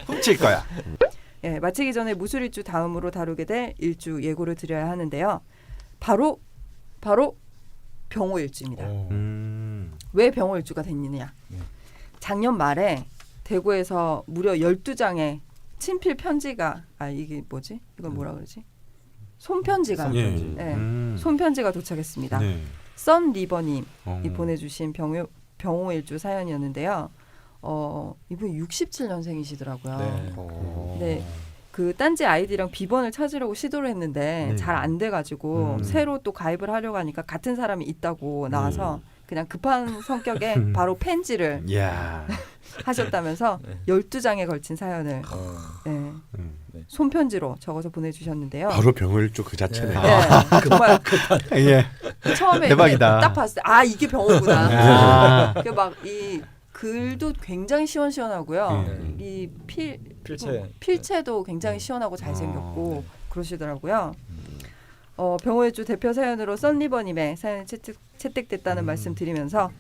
Speaker 4: 훔칠 거야.
Speaker 1: 예, 마치기 전에 무술일주 다음으로 다루게 될 일주 예고를 드려야 하는데요. 바로 병호일주입니다. 왜 병호일주가 됐느냐? 작년 말에 대구에서 무려 12장의 친필 편지가 이게 뭐지? 이건 뭐라 그러지? 손편지가 손편지가 도착했습니다.
Speaker 4: 네.
Speaker 1: 썬 리버님이 보내주신 병호일주 사연이었는데요. 이분 67년생이시더라고요. 네. 그 딴지 아이디랑 비번을 찾으려고 시도를 했는데 잘 안 돼가지고 새로 또 가입을 하려고 하니까 같은 사람이 있다고 나와서 그냥 급한 성격에 바로 펜지를 하셨다면서 12장에 걸친 사연을 손편지로 적어서 보내주셨는데요.
Speaker 2: 바로 병을주 그 자체네.
Speaker 1: 정말
Speaker 4: 예.
Speaker 1: 처음에
Speaker 4: 대박이다.
Speaker 1: 딱 봤을 때 이게 병호구나. 막 이 글도 굉장히 시원시원하고요. 이 필체도 굉장히 시원하고 잘생겼고 그러시더라고요. 병호일주 대표 사연으로 썬리버님의 사연이 채택됐다는 말씀 드리면서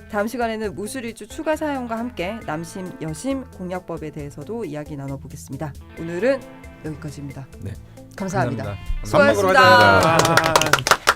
Speaker 1: 다음 시간에는 무술일주 추가 사연과 함께 남심 여심 공약법에 대해서도 이야기 나눠보겠습니다. 오늘은 여기까지입니다.
Speaker 3: 네.
Speaker 1: 감사합니다.
Speaker 3: 감사합니다.
Speaker 1: 수고하셨습니다.
Speaker 4: 밥 먹으러 가자.